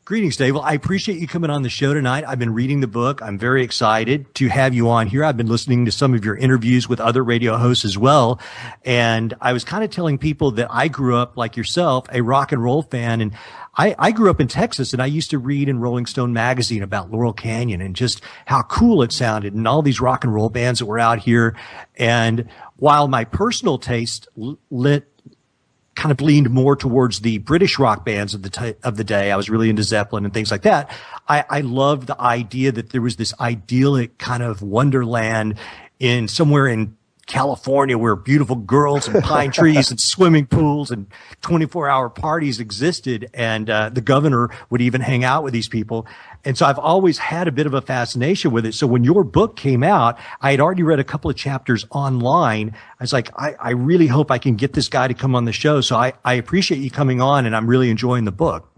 Greetings, Dave. Well, I appreciate you coming on the show tonight. I've been reading the book. I'm very excited to have you on here. I've been listening to some of your interviews with other radio hosts as well. And I was kind of telling people that I grew up, like yourself, a rock and roll fan. And I grew up in Texas, and I used to read in Rolling Stone magazine about Laurel Canyon and just how cool it sounded and all these rock and roll bands that were out here. And while my personal taste kind of leaned more towards the British rock bands of the day. I was really into Zeppelin and things like that. I loved the idea that there was this idyllic kind of wonderland in somewhere in California where beautiful girls and pine trees and swimming pools and 24-hour parties existed. And the governor would even hang out with these people. And so I've always had a bit of a fascination with it. So when your book came out, I had already read a couple of chapters online. I was like, I really hope I can get this guy to come on the show. So I appreciate you coming on, and I'm really enjoying the book.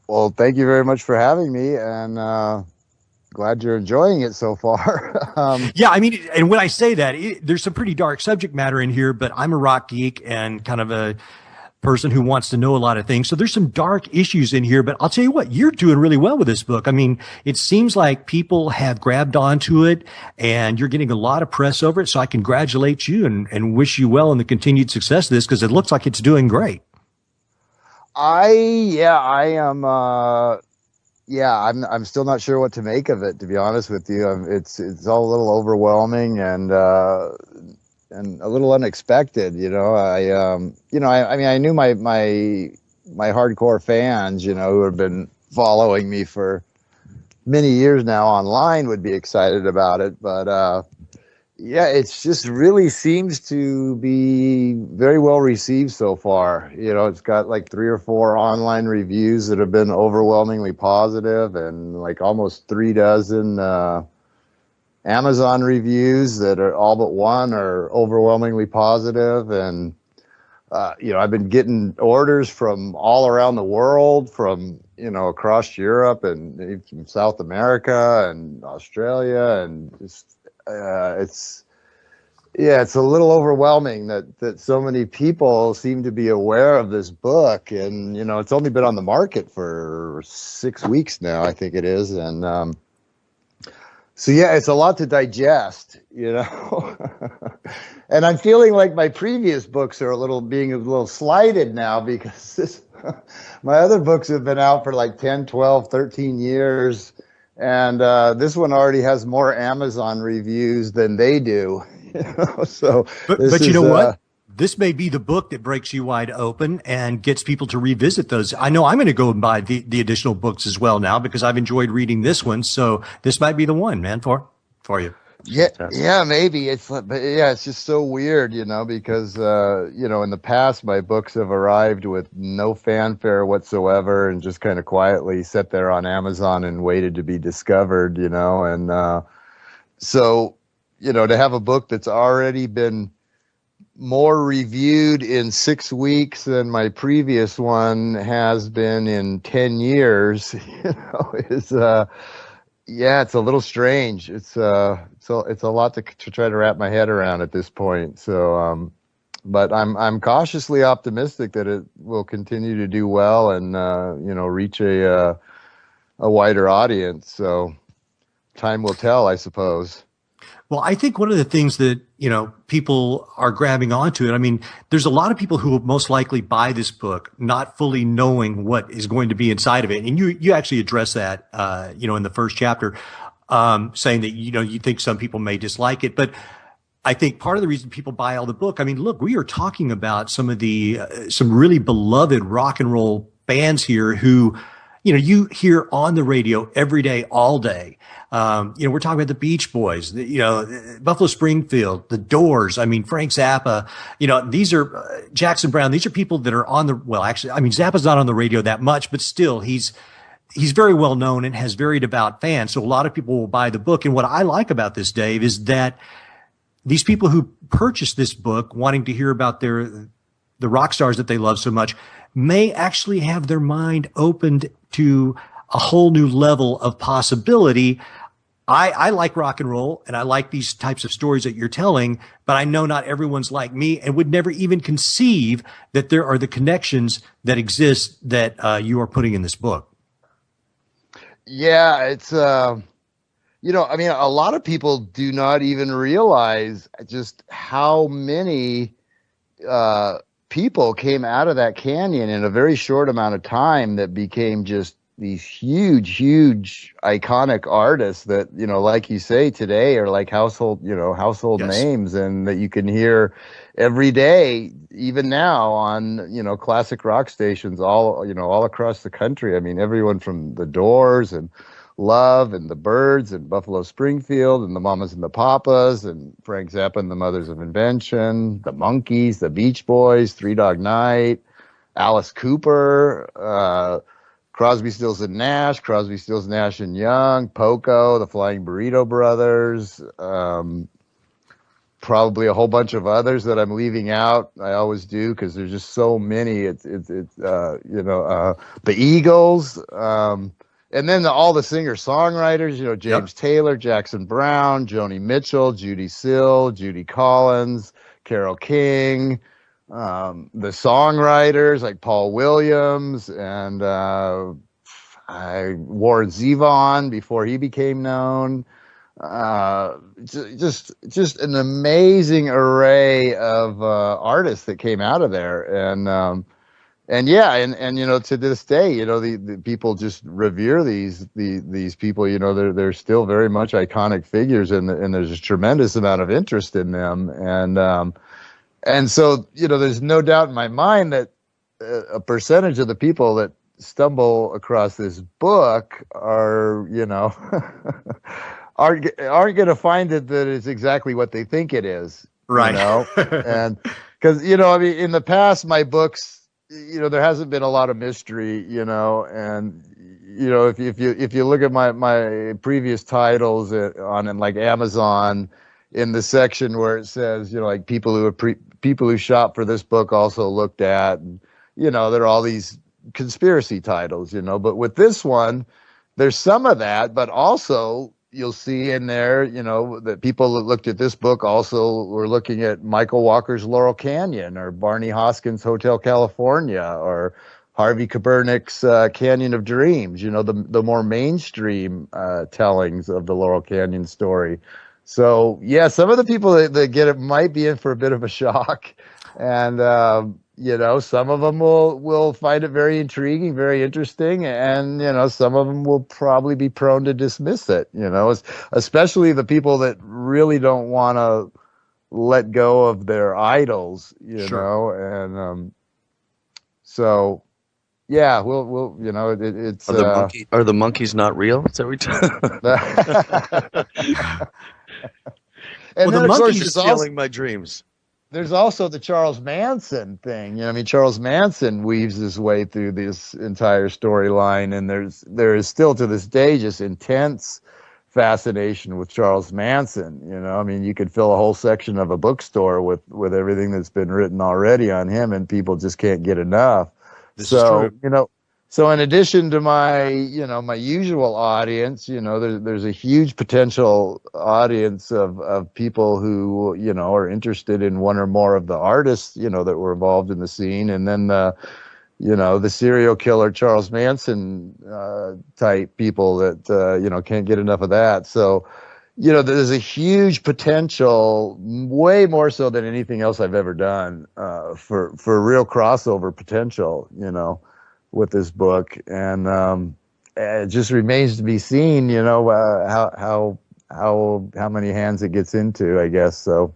Well, thank you very much for having me, and glad you're enjoying it so far. Yeah, I mean, and when I say that, there's some pretty dark subject matter in here, but I'm a rock geek and kind of a person who wants to know a lot of things. So there's some dark issues in here, but I'll tell you what, you're doing really well with this book. I mean, it seems like people have grabbed onto it and you're getting a lot of press over it. So I congratulate you and wish you well in the continued success of this, because it looks like it's doing great. I'm still not sure what to make of it, to be honest with you. It's all a little overwhelming and a little unexpected, you know. I knew my hardcore fans, you know, who have been following me for many years now online would be excited about it, but it's just really seems to be very well received so far. You know, it's got like 3 or 4 online reviews that have been overwhelmingly positive, and like almost 3 dozen Amazon reviews that are all but one are overwhelmingly positive. And I've been getting orders from all around the world, from across Europe and from South America and Australia, and just it's a little overwhelming that so many people seem to be aware of this book. And it's only been on the market for 6 weeks now, I think it is. And so it's a lot to digest, and I'm feeling like my previous books are being a little slighted now, because my other books have been out for like 10, 12, 13 years. And this one already has more Amazon reviews than they do. So, but you know what? This may be the book that breaks you wide open and gets people to revisit those. I know I'm going to go and buy the additional books as well now, because I've enjoyed reading this one. So this might be the one, man, for you. Yeah, maybe it's just so weird, because in the past my books have arrived with no fanfare whatsoever and just kind of quietly sat there on Amazon and waited to be discovered, and so to have a book that's already been more reviewed in 6 weeks than my previous one has been in 10 years, is it's a little strange. It's a lot to try to wrap my head around at this point. So, but I'm cautiously optimistic that it will continue to do well and reach a wider audience. So, time will tell, I suppose. Well, I think one of the things that, people are grabbing onto it. I mean, there's a lot of people who will most likely buy this book not fully knowing what is going to be inside of it. And you actually address that, in the first chapter, saying that, you think some people may dislike it. But I think part of the reason people buy all the book, I mean, look, we are talking about some really beloved rock and roll bands here who, you hear on the radio every day, all day. We're talking about the Beach Boys, Buffalo Springfield, the Doors. I mean, Frank Zappa, these are Jackson Browne. These are people that are Zappa's not on the radio that much, but still he's very well known and has very devout fans. So a lot of people will buy the book. And what I like about this, Dave, is that these people who purchased this book wanting to hear about the rock stars that they love so much may actually have their mind opened to a whole new level of possibility. I like rock and roll and I like these types of stories that you're telling, but I know not everyone's like me and would never even conceive that there are the connections that exist that you are putting in this book. Yeah, it's I mean, a lot of people do not even realize just how many people came out of that canyon in a very short amount of time that became just these huge iconic artists that, like you say today are like household Yes. names, and that you can hear every day, even now on, classic rock stations all across the country. I mean, everyone from the Doors and Love and the Byrds and Buffalo Springfield and the Mamas and the Papas and Frank Zappa and the Mothers of Invention, the Monkees, the Beach Boys, Three Dog Night, Alice Cooper, Crosby, Stills and Nash, Crosby, Stills, Nash and Young, Poco, the Flying Burrito Brothers, probably a whole bunch of others that I'm leaving out. I always do because there's just so many. It's the Eagles, and then all the singer-songwriters. James Taylor, Jackson Browne, Joni Mitchell, Judy Sill, Judy Collins, Carole King. The songwriters like Paul Williams and Warren Zevon before he became known. Just an amazing array of artists that came out of there, and to this day, the people just revere these people. They're still very much iconic figures, and there's a tremendous amount of interest in them, and so, there's no doubt in my mind that a percentage of the people that stumble across this book are, aren't going to find it that it's exactly what they think it is. Right. And because, I mean, in the past, my books, there hasn't been a lot of mystery, and, if you look at my previous titles on like Amazon, in the section where it says, like people who shop for this book also looked at, and, there are all these conspiracy titles, but with this one, there's some of that, but also you'll see in there, that people that looked at this book also were looking at Michael Walker's Laurel Canyon or Barney Hoskins' Hotel California or Harvey Kaepernick's Canyon of Dreams, the more mainstream tellings of the Laurel Canyon story. So, yeah, some of the people that get it might be in for a bit of a shock. And, some of them will find it very intriguing, very interesting. And, some of them will probably be prone to dismiss it, especially the people that really don't want to let go of their idols, Sure. And so, yeah, we'll it's... Are the Monkees not real? Is that what And well, then, the of course, Monkees are stealing my dreams. There's also the Charles Manson thing. Charles Manson weaves his way through this entire storyline, and there is still to this day just intense fascination with Charles Manson. You could fill a whole section of a bookstore with everything that's been written already on him, and people just can't get enough. This is true. So in addition to my usual audience, there's a huge potential audience of people who, are interested in one or more of the artists, that were involved in the scene. And then the serial killer Charles Manson type people that, can't get enough of that. So, there's a huge potential, way more so than anything else I've ever done, for real crossover potential, with this book, and it just remains to be seen, how many hands it gets into, I guess. So,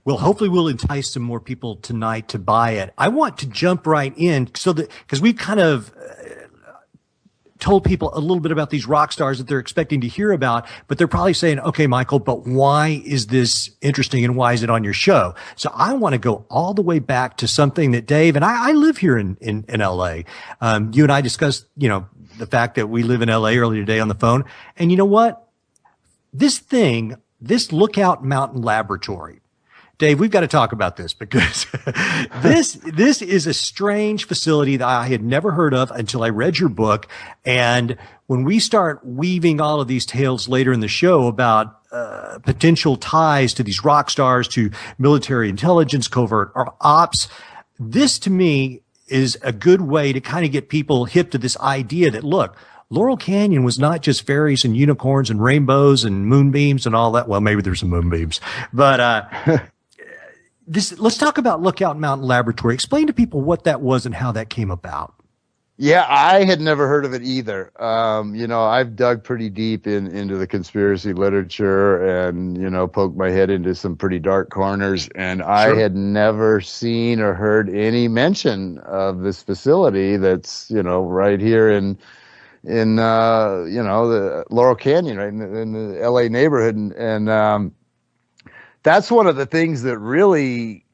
well, hopefully we'll entice some more people tonight to buy it. I want to jump right in because we've kind of told people a little bit about these rock stars that they're expecting to hear about, but they're probably saying, okay, Michael, but why is this interesting and why is it on your show? So I want to go all the way back to something that Dave, and I live here in LA. You and I discussed, the fact that we live in LA earlier today on the phone. And you know what? This Lookout Mountain Laboratory, Dave, we've got to talk about this because this is a strange facility that I had never heard of until I read your book. And when we start weaving all of these tales later in the show about potential ties to these rock stars, to military intelligence, covert or ops, this to me is a good way to kind of get people hip to this idea that, look, Laurel Canyon was not just fairies and unicorns and rainbows and moonbeams and all that. Well, maybe there's some moonbeams, but let's talk about Lookout Mountain Laboratory. Explain to people what that was and how that came about. Yeah, I had never heard of it either. I've dug pretty deep into the conspiracy literature and, poked my head into some pretty dark corners. And I had never seen or heard any mention of this facility that's, right here in the Laurel Canyon, right in the LA neighborhood. And that's one of the things that really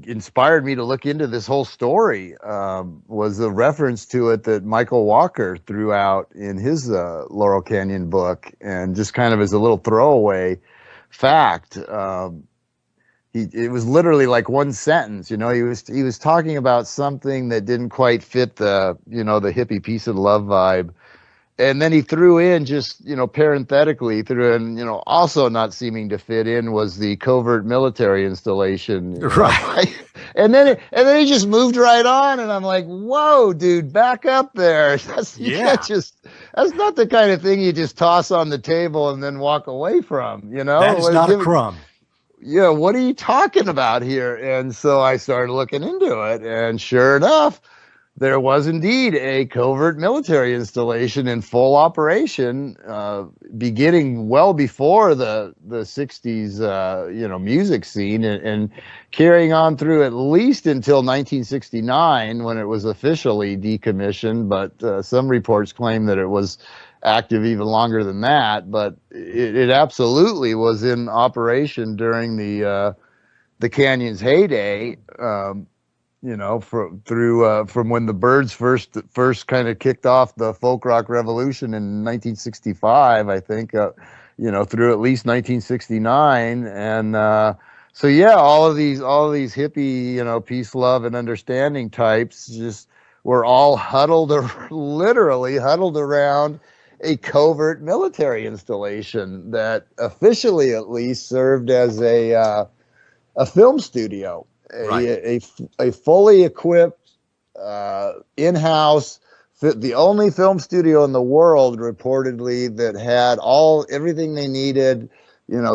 inspired me to look into this whole story, was the reference to it that Michael Walker threw out in his Laurel Canyon book. And just kind of as a little throwaway fact, it was literally like one sentence. He was talking about something that didn't quite fit the hippie peace and love vibe. And then he threw in just, parenthetically threw in, also not seeming to fit in was the covert military installation. Right. And then he just moved right on. And I'm like, whoa, dude, back up there. That's not the kind of thing you just toss on the table and then walk away from, That is not a crumb. Yeah. What are you talking about here? And so I started looking into it, and sure enough, there was indeed a covert military installation in full operation, beginning well before the 60s, music scene, and carrying on through at least until 1969 when it was officially decommissioned. But some reports claim that it was active even longer than that. But it absolutely was in operation during the canyon's heyday. From when the Byrds first kind of kicked off the folk rock revolution in 1965, I think, through at least 1969. And all of these hippie, peace, love, and understanding types just were all literally huddled around a covert military installation that officially at least served as a film studio. A fully equipped, in-house, the only film studio in the world reportedly that had everything they needed,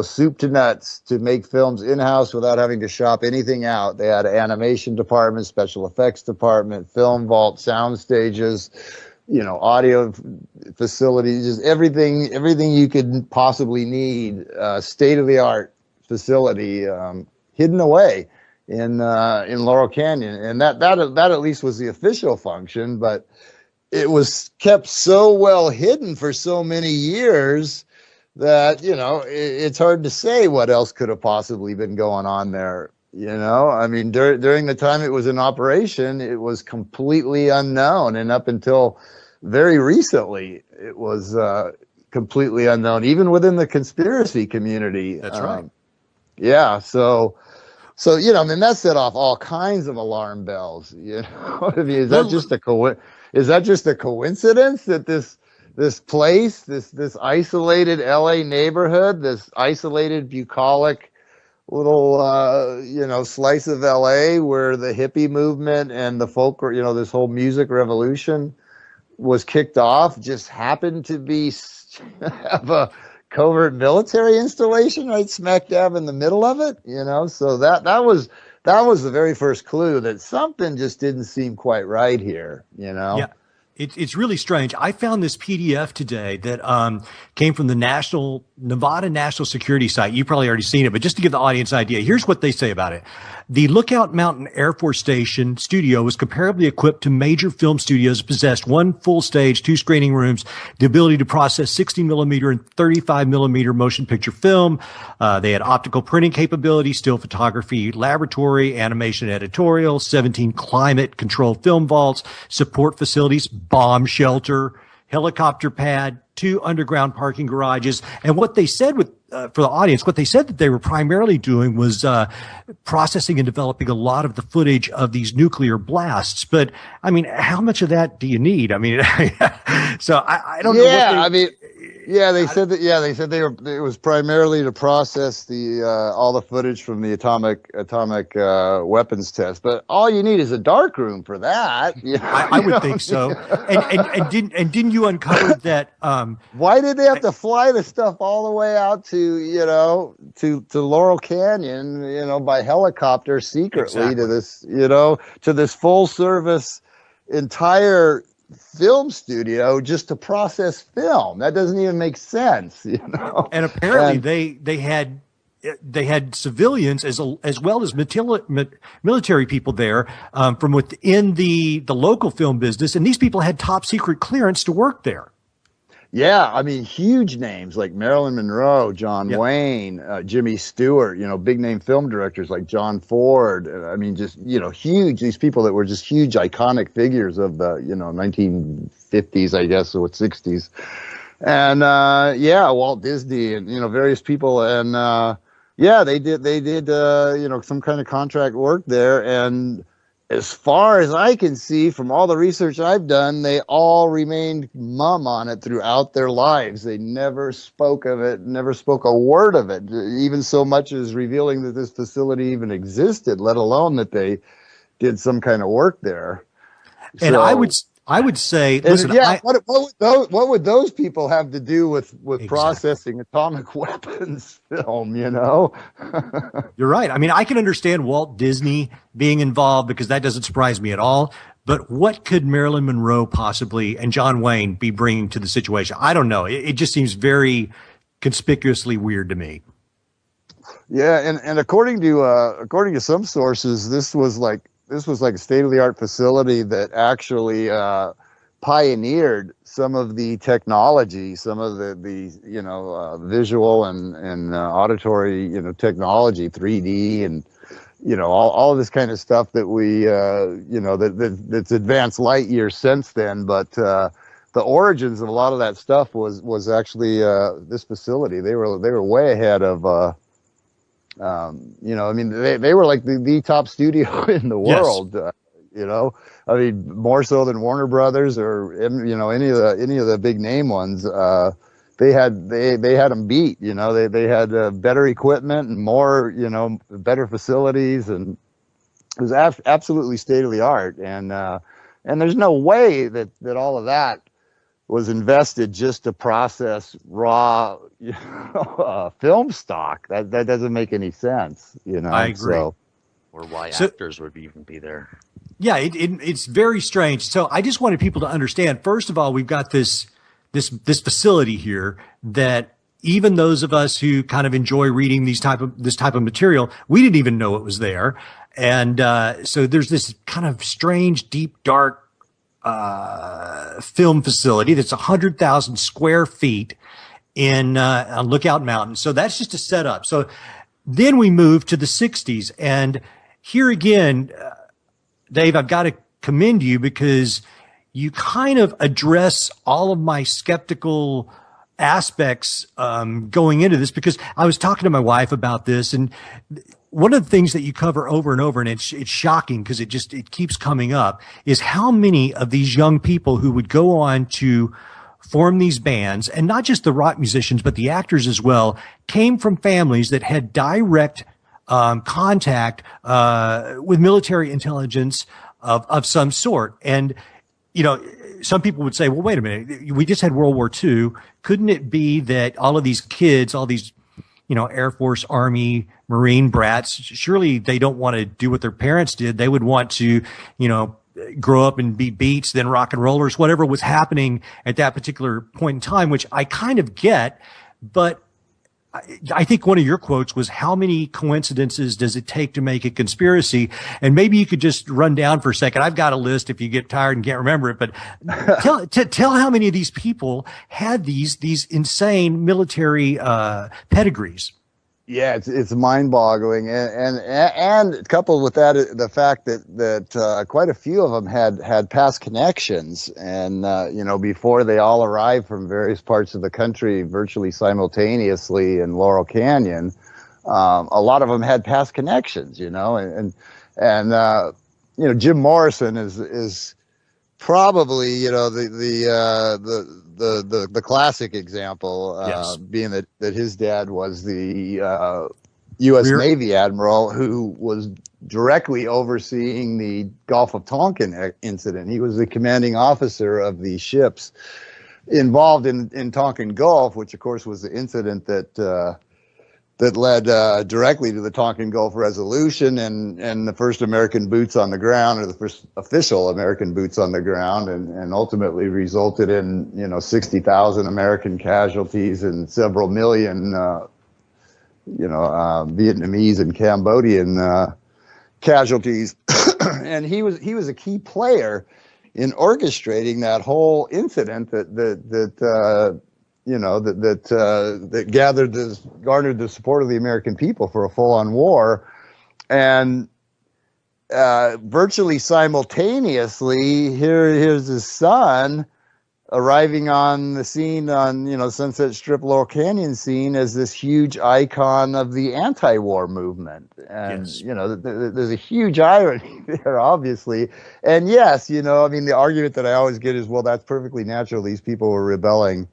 soup to nuts to make films in-house without having to shop anything out. They had an animation department, special effects department, film vault, sound stages, audio facilities, just everything you could possibly need, state-of-the-art facility, hidden away in Laurel Canyon. And that at least was the official function, but it was kept so well hidden for so many years that, it's hard to say what else could have possibly been going on there. I mean, during the time it was in operation, it was completely unknown. And up until very recently, it was completely unknown, even within the conspiracy community. That's right. Yeah. So, that set off all kinds of alarm bells. I mean, is that just a coincidence that this place, this isolated LA neighborhood, this isolated bucolic little slice of LA where the hippie movement and the folk, this whole music revolution was kicked off, just happened to have a covert military installation right smack dab in the middle of it, so that was the very first clue that something just didn't seem quite right here. Yeah, it's really strange. I found this PDF today that came from the Nevada National Security site. You've probably already seen it, but just to give the audience an idea, here's what they say about it. The Lookout Mountain Air Force Station studio was comparably equipped to major film studios, possessed one full stage, 2 screening rooms, the ability to process 60 millimeter and 35 millimeter motion picture film. They had optical printing capability, still photography laboratory, animation editorial, 17 climate controlled film vaults, support facilities, bomb shelter, helicopter pad, 2 underground parking garages. And what they said for the audience, what they said that they were primarily doing was processing and developing a lot of the footage of these nuclear blasts. But I mean, how much of that do you need? I mean, so I don't know. Yeah, they said that. Yeah, they said it was primarily to process the all the footage from the atomic weapons test. But all you need is a dark room for that. You know, I would think so. And didn't you uncover that? Why did they have to fly the stuff all the way out to Laurel Canyon, by helicopter secretly to this, to this full service entire film studio just to process film? That doesn't even make sense, And apparently they had civilians as well as military people there from within the local film business, and these people had top secret clearance to work there. Yeah, I mean, huge names like Marilyn Monroe, John Wayne, Jimmy Stewart, big name film directors like John Ford. I mean, just, huge, these people that were just huge iconic figures of the, 1950s, I guess, or 60s. And, Walt Disney and, various people. And, they did, some kind of contract work there. And as far as I can see from all the research I've done, they all remained mum on it throughout their lives. They never spoke of it, never spoke a word of it, even so much as revealing that this facility even existed, let alone that they did some kind of work there. And so, I would say, listen, what would those people have to do with exactly processing atomic weapons film, You're right. I mean, I can understand Walt Disney being involved because that doesn't surprise me at all. But what could Marilyn Monroe possibly and John Wayne be bringing to the situation? I don't know. It just seems very conspicuously weird to me. Yeah, and according to some sources, this was like a state-of-the-art facility that actually pioneered some of the technology, some of the visual and auditory, technology, 3D and, all of this kind of stuff that we, that's advanced light years since then. But the origins of a lot of that stuff was actually this facility. They were way ahead of they were like the top studio in the world, yes. I mean, more so than Warner Brothers or, any of the big name ones. They had them beat, they had better equipment and more, better facilities, and it was absolutely state of the art. And there's no way that all of that was invested just to process raw, film stock. That doesn't make any sense, I agree. Or why actors would even be there. Yeah, it's very strange. So I just wanted people to understand. First of all, we've got this facility here that even those of us who kind of enjoy reading this type of material, we didn't even know it was there. And so there's this kind of strange, deep, dark film facility that's 100,000 square feet on Lookout Mountain. So that's just a setup. So then we move to the 60s. And here again, Dave, I've got to commend you because you kind of address all of my skeptical aspects going into this, because I was talking to my wife about this, and one of the things that you cover over and over, and it's shocking because it keeps coming up, is how many of these young people who would go on to form these bands, and not just the rock musicians, but the actors as well, came from families that had direct contact with military intelligence of some sort. And, some people would say, well, wait a minute, we just had World War II. Couldn't it be that all of these kids, all these, Air Force, Army, Marine brats, surely they don't want to do what their parents did. They would want to, grow up and be beats, then rock and rollers, whatever was happening at that particular point in time, which I kind of get. But I think one of your quotes was, how many coincidences does it take to make a conspiracy? And maybe you could just run down for a second. I've got a list if you get tired and can't remember it, but tell how many of these people had these insane military pedigrees. Yeah, it's mind-boggling, and coupled with that, the fact that quite a few of them had past connections, and before they all arrived from various parts of the country, virtually simultaneously in Laurel Canyon, a lot of them had past connections, and Jim Morrison is probably the classic example, Yes. being that his dad was the U.S. Navy admiral who was directly overseeing the Gulf of Tonkin incident. He was the commanding officer of the ships involved in Tonkin Gulf, which of course was the incident that led directly to the Tonkin Gulf resolution and the first American boots on the ground, or the first official American boots on the ground, and ultimately resulted in 60,000 American casualties and several million Vietnamese and Cambodian casualties. And he was a key player in orchestrating that whole incident that garnered the support of the American people for a full-on war. And virtually simultaneously, here's his son arriving on the scene on Sunset Strip, Laurel Canyon scene, as this huge icon of the anti-war movement. And Yes. There's a huge irony there, obviously. And yes, the argument that I always get is, well, that's perfectly natural. These people were rebelling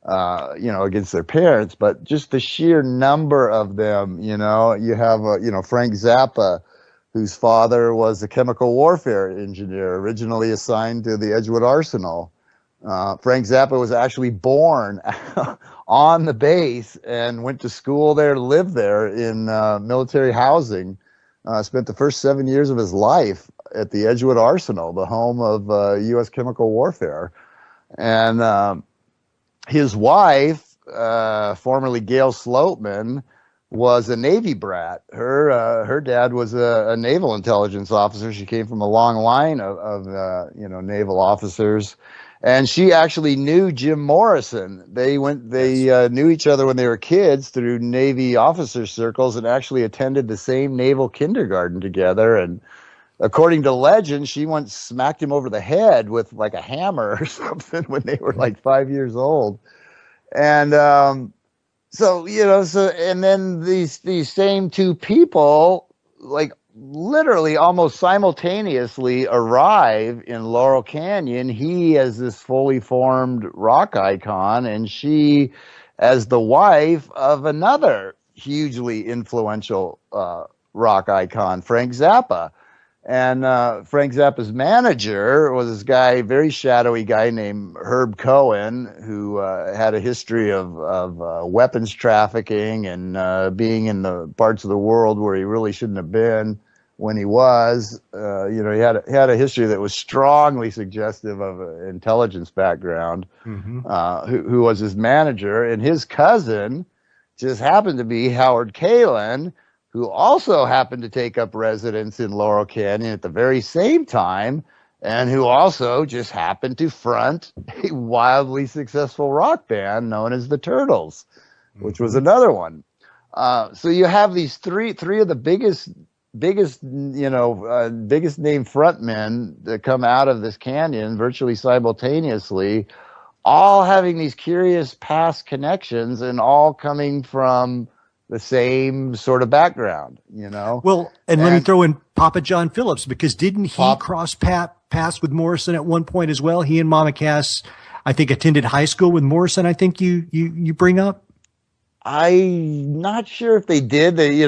against their parents, but just the sheer number of them, you have, Frank Zappa, whose father was a chemical warfare engineer, originally assigned to the Edgewood Arsenal. Frank Zappa was actually born on the base and went to school there, lived there in military housing, spent the first 7 years of his life at the Edgewood Arsenal, the home of U.S. chemical warfare. And his wife, formerly Gail Sloatman, was a Navy brat. Her dad was a naval intelligence officer. She came from a long line of naval officers, and she actually knew Jim Morrison. They knew each other when they were kids through Navy officer circles, and actually attended the same naval kindergarten together. And according to legend, she once smacked him over the head with like a hammer or something when they were like 5 years old. And and then these same two people, like literally almost simultaneously, arrive in Laurel Canyon. He as this fully formed rock icon, and she as the wife of another hugely influential rock icon, Frank Zappa. And Frank Zappa's manager was this guy, very shadowy guy named Herb Cohen, who had a history of weapons trafficking and being in the parts of the world where he really shouldn't have been when he was. He had a history that was strongly suggestive of an intelligence background. Mm-hmm. Who was his manager, and his cousin just happened to be Howard Kalin, who also happened to take up residence in Laurel Canyon at the very same time, and who also just happened to front a wildly successful rock band known as the Turtles, which was another one. So you have these three of the biggest name frontmen that come out of this canyon virtually simultaneously, all having these curious past connections and all coming from the same sort of background, Well, and let me throw in Papa John Phillips, because didn't he cross paths with Morrison at one point as well? He and Mama Cass, I think, attended high school with Morrison. I think you bring up. I'm not sure if they did. They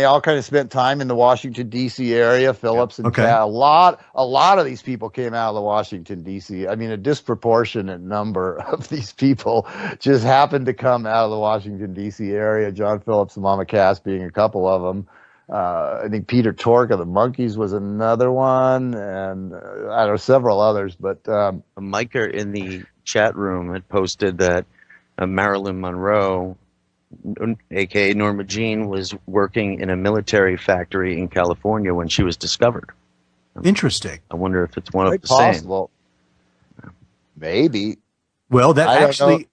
all kind of spent time in the Washington D.C. area. Phillips and Cass, a lot of these people came out of the Washington D.C. I mean, a disproportionate number of these people just happened to come out of the Washington D.C. area. John Phillips and Mama Cass being a couple of them. I think Peter Tork of the Monkees was another one, and I don't know, several others. But Micah in the chat room had posted that Marilyn Monroe, aka Norma Jean, was working in a military factory in California when she was discovered. Interesting. I wonder if it's one of the possible. Same. Maybe. Well, that actually.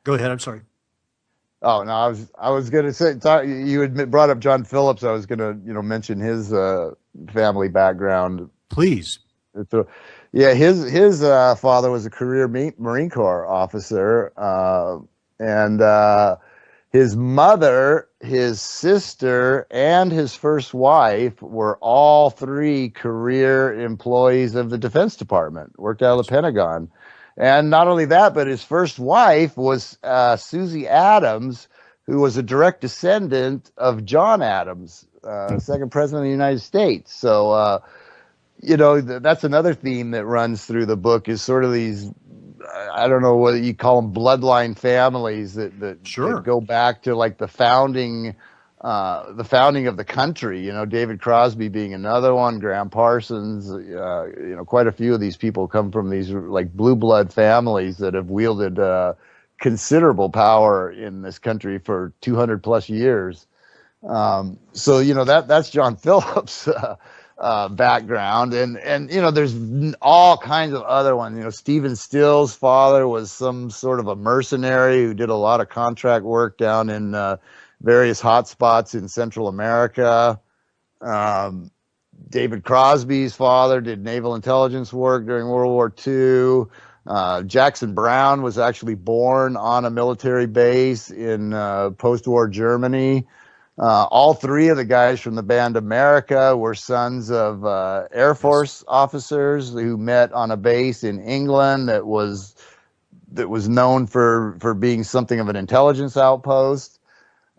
Go ahead. I'm sorry. Oh no, I was gonna say you had brought up John Phillips. I was gonna mention his family background. Please. So, yeah, his father was a career Marine Corps officer, and his mother, his sister, and his first wife were all three career employees of the Defense Department, worked out of the Pentagon. And not only that, but his first wife was Susie Adams, who was a direct descendant of John Adams, second president of the United States. So, that's another theme that runs through the book is sort of these, I don't know what you call them, bloodline families that Sure. go back to like the founding of the country. David Crosby being another one, Graham Parsons. Quite a few of these people come from these like blue blood families that have wielded considerable power in this country for 200 plus years. So that's John Phillips. Background and there's all kinds of other ones. Stephen Still's father was some sort of a mercenary who did a lot of contract work down in various hotspots in Central America. David Crosby's father did naval intelligence work during World War II. Jackson Browne was actually born on a military base in post-war Germany. All three of the guys from the band America were sons of Air Force officers who met on a base in England that was known for being something of an intelligence outpost.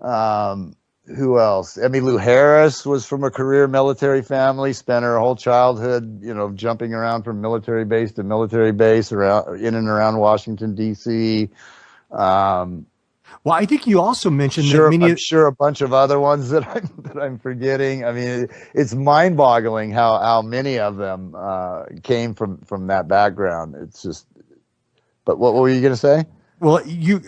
Who else? Emmylou Harris was from a career military family, spent her whole childhood, jumping around from military base to military base around in and around Washington, D.C. Well, I think you also mentioned I'm sure a bunch of other ones that I'm forgetting. I mean, it's mind-boggling how many of them came from that background. It's just. But what were you going to say? Well, you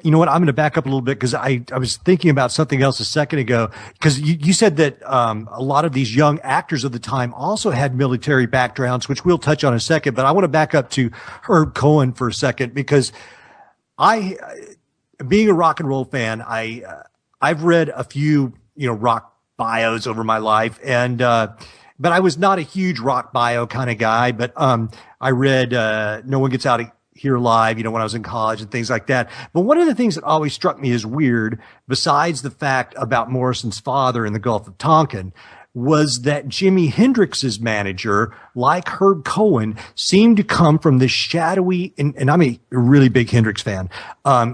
know what? I'm going to back up a little bit because I was thinking about something else a second ago. Because you said that a lot of these young actors of the time also had military backgrounds, which we'll touch on in a second. But I want to back up to Herb Cohen for a second because being a rock and roll fan, I've read a few, rock bios over my life, and but I was not a huge rock bio kind of guy. But I read No One Gets Out of Here Alive, when I was in college and things like that. But one of the things that always struck me as weird, besides the fact about Morrison's father in the Gulf of Tonkin, was that Jimi Hendrix's manager, like Herb Cohen, seemed to come from this shadowy, and I'm a really big Hendrix fan,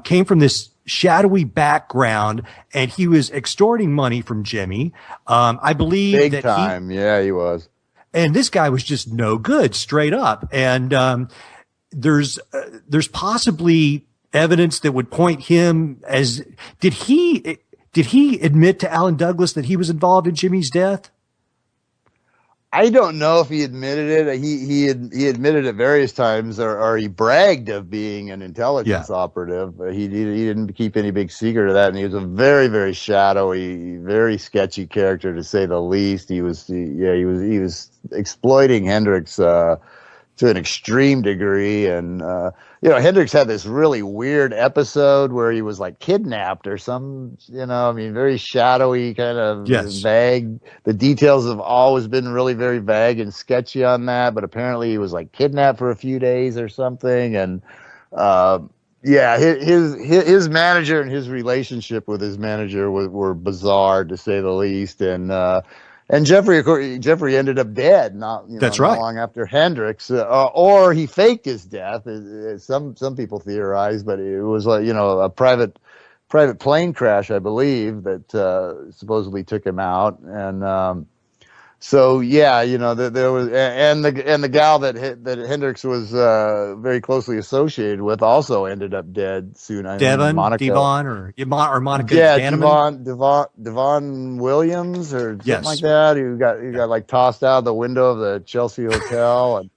came from this shadowy background, and he was extorting money from Jimmy. I believe big that time. Yeah, he was. And this guy was just no good, straight up. And there's possibly evidence that would point him as did he admit to Alan Douglas that he was involved in Jimmy's death? I don't know if he admitted it. He admitted it various times, or he bragged of being an intelligence operative. He didn't keep any big secret of that, and he was a very, very shadowy, very sketchy character to say the least. He was exploiting Hendrix to an extreme degree, and Hendrix had this really weird episode where he was like kidnapped or some, very shadowy, kind of vague. The details have always been really very vague and sketchy on that, but apparently he was like kidnapped for a few days or something, and his manager and his relationship with his manager were bizarre to say the least, and Jeffrey ended up dead, not long after Hendrix, or he faked his death. Some people theorize, but it was a private plane crash, I believe, that supposedly took him out. And so there was, and the gal that Hendrix was very closely associated with also ended up dead soon. Devon Monica Devon Williams or something like that, who got like tossed out the window of the Chelsea hotel, and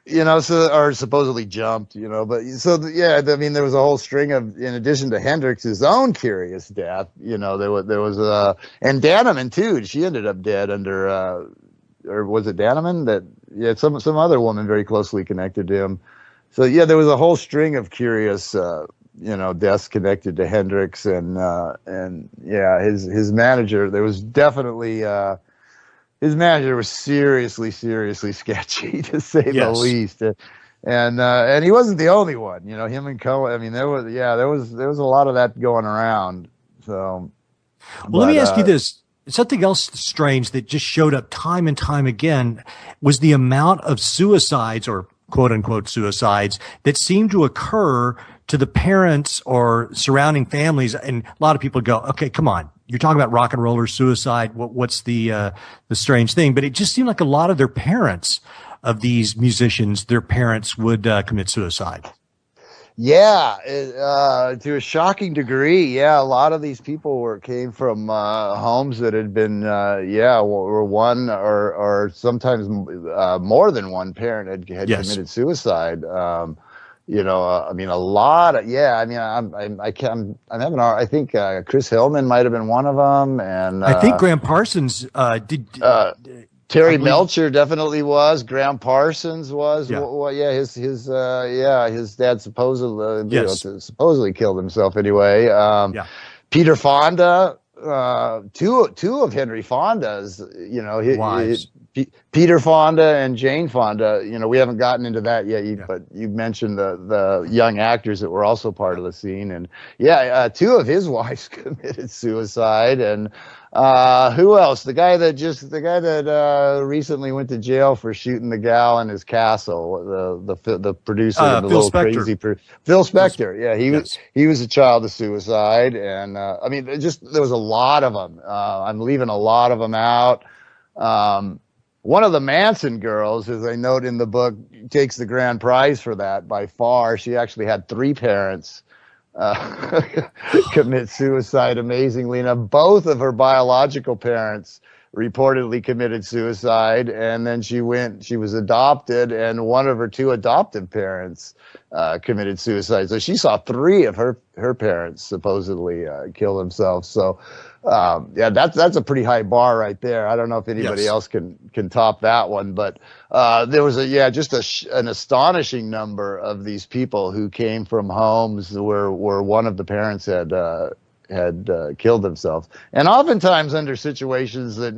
or supposedly jumped, but there was a whole string of, in addition to Hendrix's own curious death, there was and Danneman too. She ended up dead under, or was it Danneman some other woman very closely connected to him. So there was a whole string of curious deaths connected to Hendrix and yeah, his manager. There was definitely his manager was seriously sketchy to say the least. And he wasn't the only one. Him and Cohen. I mean, there was a lot of that going around. So, well, let me ask you this. Something else strange that just showed up time and time again was the amount of suicides, or quote unquote suicides, that seemed to occur to the parents or surrounding families. And a lot of people go, okay, come on. You're talking about rock and roller suicide. What's the strange thing? But it just seemed like a lot of their parents of these musicians, their parents would commit suicide. Yeah, to a shocking degree. Yeah, a lot of these people came from homes that had been, were one or sometimes more than one parent had committed suicide. I mean, a lot of, I mean, I'm having, I think Chris Hillman might have been one of them, and I think Graham Parsons did. Terry Melcher definitely was. Graham Parsons was. Yeah. Well, his dad supposedly killed himself anyway. Peter Fonda, two of Henry Fonda's, wives. Peter Fonda and Jane Fonda. We haven't gotten into that yet, but you mentioned the young actors that were also part of the scene, and two of his wives committed suicide, and who else? The guy that recently went to jail for shooting the gal in his castle, the producer of the Phil little Spector. crazy Phil Spector. Yeah, he was a child of suicide, and I mean, there was a lot of them. I'm leaving a lot of them out. One of the Manson girls, as I note in the book, takes the grand prize for that by far. She actually had 3 parents commit suicide, amazingly enough. Both of her biological parents reportedly committed suicide, and then she was adopted, and one of her 2 adoptive parents committed suicide. So she saw 3 of her parents supposedly kill themselves. So that's a pretty high bar right there. I don't know if anybody else can top that one, but there was an astonishing number of these people who came from homes where one of the parents had killed themselves, and oftentimes under situations that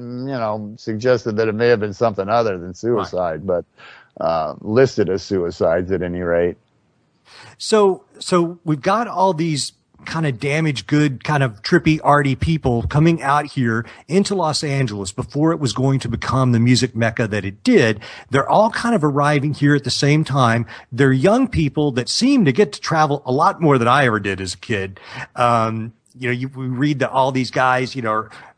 suggested that it may have been something other than suicide, but listed as suicides at any rate. So we've got all these kind of damaged good, kind of trippy, arty people coming out here into Los Angeles before it was going to become the music mecca that it did. They're all kind of arriving here at the same time. They're young people that seem to get to travel a lot more than I ever did as a kid. We read that all these guys,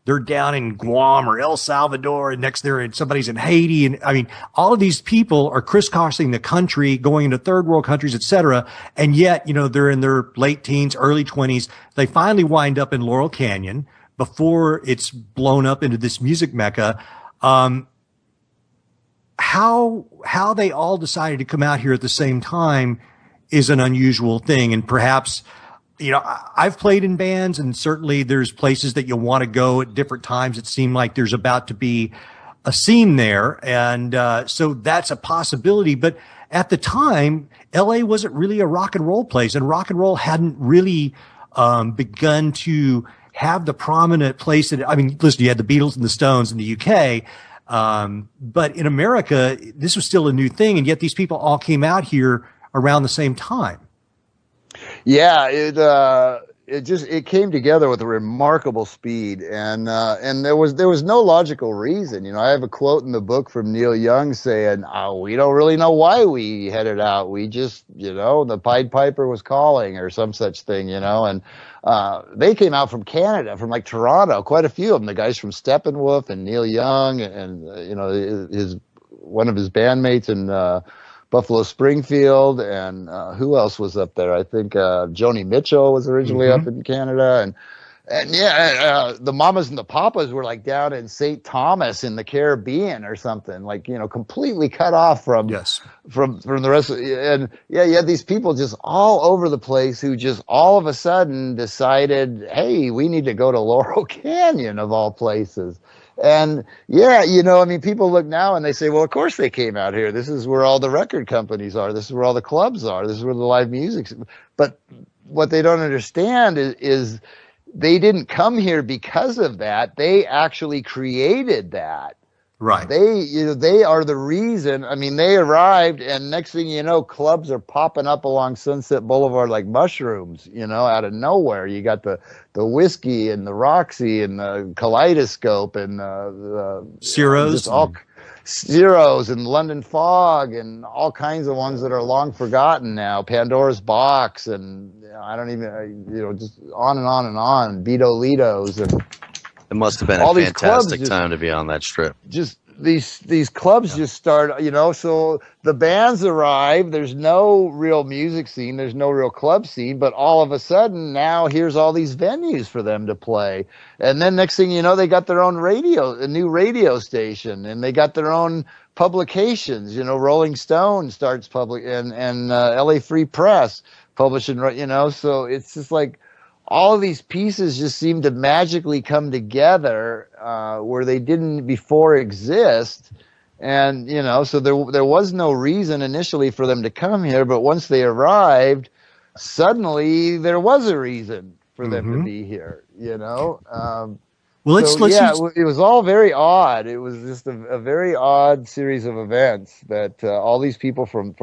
they're down in Guam or El Salvador, and next somebody's in Haiti. And I mean, all of these people are crisscrossing the country, going into third world countries, et cetera. And yet, they're in their late teens, early 20s. They finally wind up in Laurel Canyon before it's blown up into this music mecca. How they all decided to come out here at the same time is an unusual thing. And perhaps, I've played in bands, and certainly there's places that you'll want to go at different times. It seemed like there's about to be a scene there. And so that's a possibility. But at the time, LA wasn't really a rock and roll place, and rock and roll hadn't really begun to have the prominent place that, I mean, listen, you had the Beatles and the Stones in the UK. But in America, this was still a new thing. And yet these people all came out here around the same time. Yeah, it came together with a remarkable speed, and there was no logical reason. I have a quote in the book from Neil Young saying, "We don't really know why we headed out. We just, the Pied Piper was calling," or some such thing, and they came out from Canada, from like Toronto, quite a few of them. The guys from Steppenwolf and Neil Young, and one of his bandmates in Buffalo Springfield, and who else was up there? I think Joni Mitchell was originally up in Canada, and the Mamas and the Papas were like down in St. Thomas in the Caribbean or something, like completely cut off from the rest of, and you had these people just all over the place who just all of a sudden decided, hey, we need to go to Laurel Canyon of all places. And yeah, you know, I mean, people look now and they say, well, of course they came out here. This is where all the record companies are. This is where all the clubs are. This is where the live music. But what they don't understand is they didn't come here because of that. They actually created that. Right. They are the reason. I mean, they arrived, and next thing you know, clubs are popping up along Sunset Boulevard like mushrooms, you know, out of nowhere. You got the Whiskey and the Roxy and the Kaleidoscope and the Ciro's. just all Ciro's and London Fog and all kinds of ones that are long forgotten now. Pandora's Box and I don't even, you know, just on and on and on. Beto Litos and It must have been all a these clubs fantastic time to be on that strip. just these clubs just start, you know, so the bands arrive, there's no real music scene, there's no real club scene, but all of a sudden now here's all these venues for them to play. And then next thing you know, they got their own a new radio station, and they got their own publications, you know, Rolling Stone starts and LA Free Press publishing, you know, so it's just like all of these pieces just seem to magically come together where they didn't before exist. And, you know, so there was no reason initially for them to come here, but once they arrived, suddenly there was a reason for them to be here, you know? Well, it was all very odd. It was just a very odd series of events that all these people from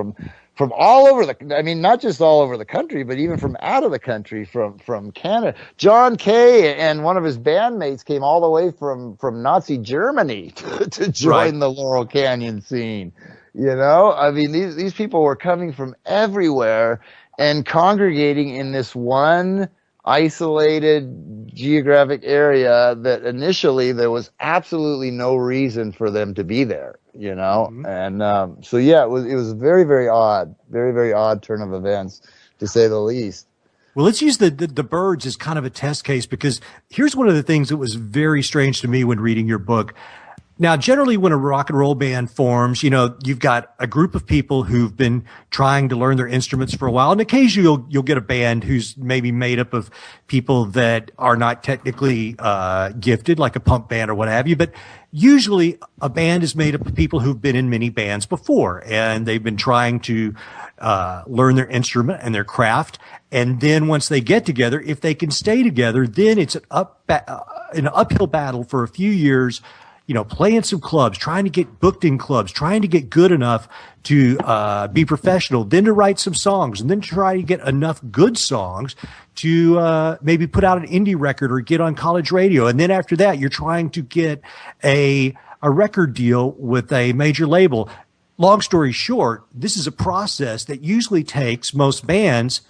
all over I mean, not just all over the country, but even from out of the country, from Canada. John Kay and one of his bandmates came all the way from Nazi Germany to join the Laurel Canyon scene. You know, I mean, these people were coming from everywhere and congregating in this one isolated geographic area that initially there was absolutely no reason for them to be there, you know? And so yeah, it was very, very odd, very, very odd turn of events, to say the least. Well, let's use the Byrds as kind of a test case, because here's one of the things that was very strange to me when reading your book. Now, generally, when a rock and roll band forms, you know, you've got a group of people who've been trying to learn their instruments for a while, and occasionally you'll get a band who's maybe made up of people that are not technically gifted, like a punk band or what have you. But usually, a band is made up of people who've been in many bands before, and they've been trying to learn their instrument and their craft. And then once they get together, if they can stay together, then it's an uphill battle for a few years. You know, playing some clubs, trying to get booked in clubs, trying to get good enough to be professional, then to write some songs, and then try to get enough good songs to maybe put out an indie record or get on college radio. And then after that, you're trying to get a record deal with a major label. Long story short, this is a process that usually takes most bands,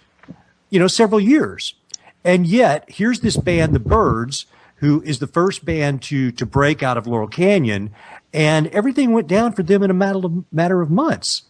you know, several years. And yet, here's this band, the Byrds, who is the first band to break out of Laurel Canyon, and everything went down for them in a matter of months.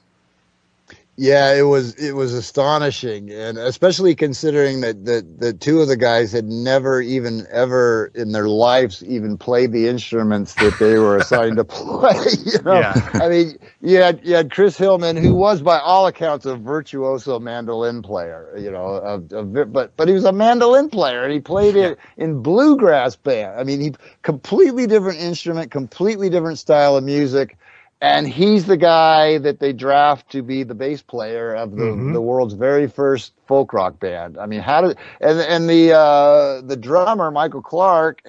Yeah, it was astonishing, and especially considering that two of the guys had never even ever in their lives even played the instruments that they were assigned to play. You know, Yeah. I mean, you had Chris Hillman, who was by all accounts a virtuoso mandolin player. You know, but he was a mandolin player, and he played it in bluegrass band. I mean, he completely different instrument, completely different style of music. And he's the guy that they draft to be the bass player of the world's very first folk rock band. I mean, the drummer, Michael Clark,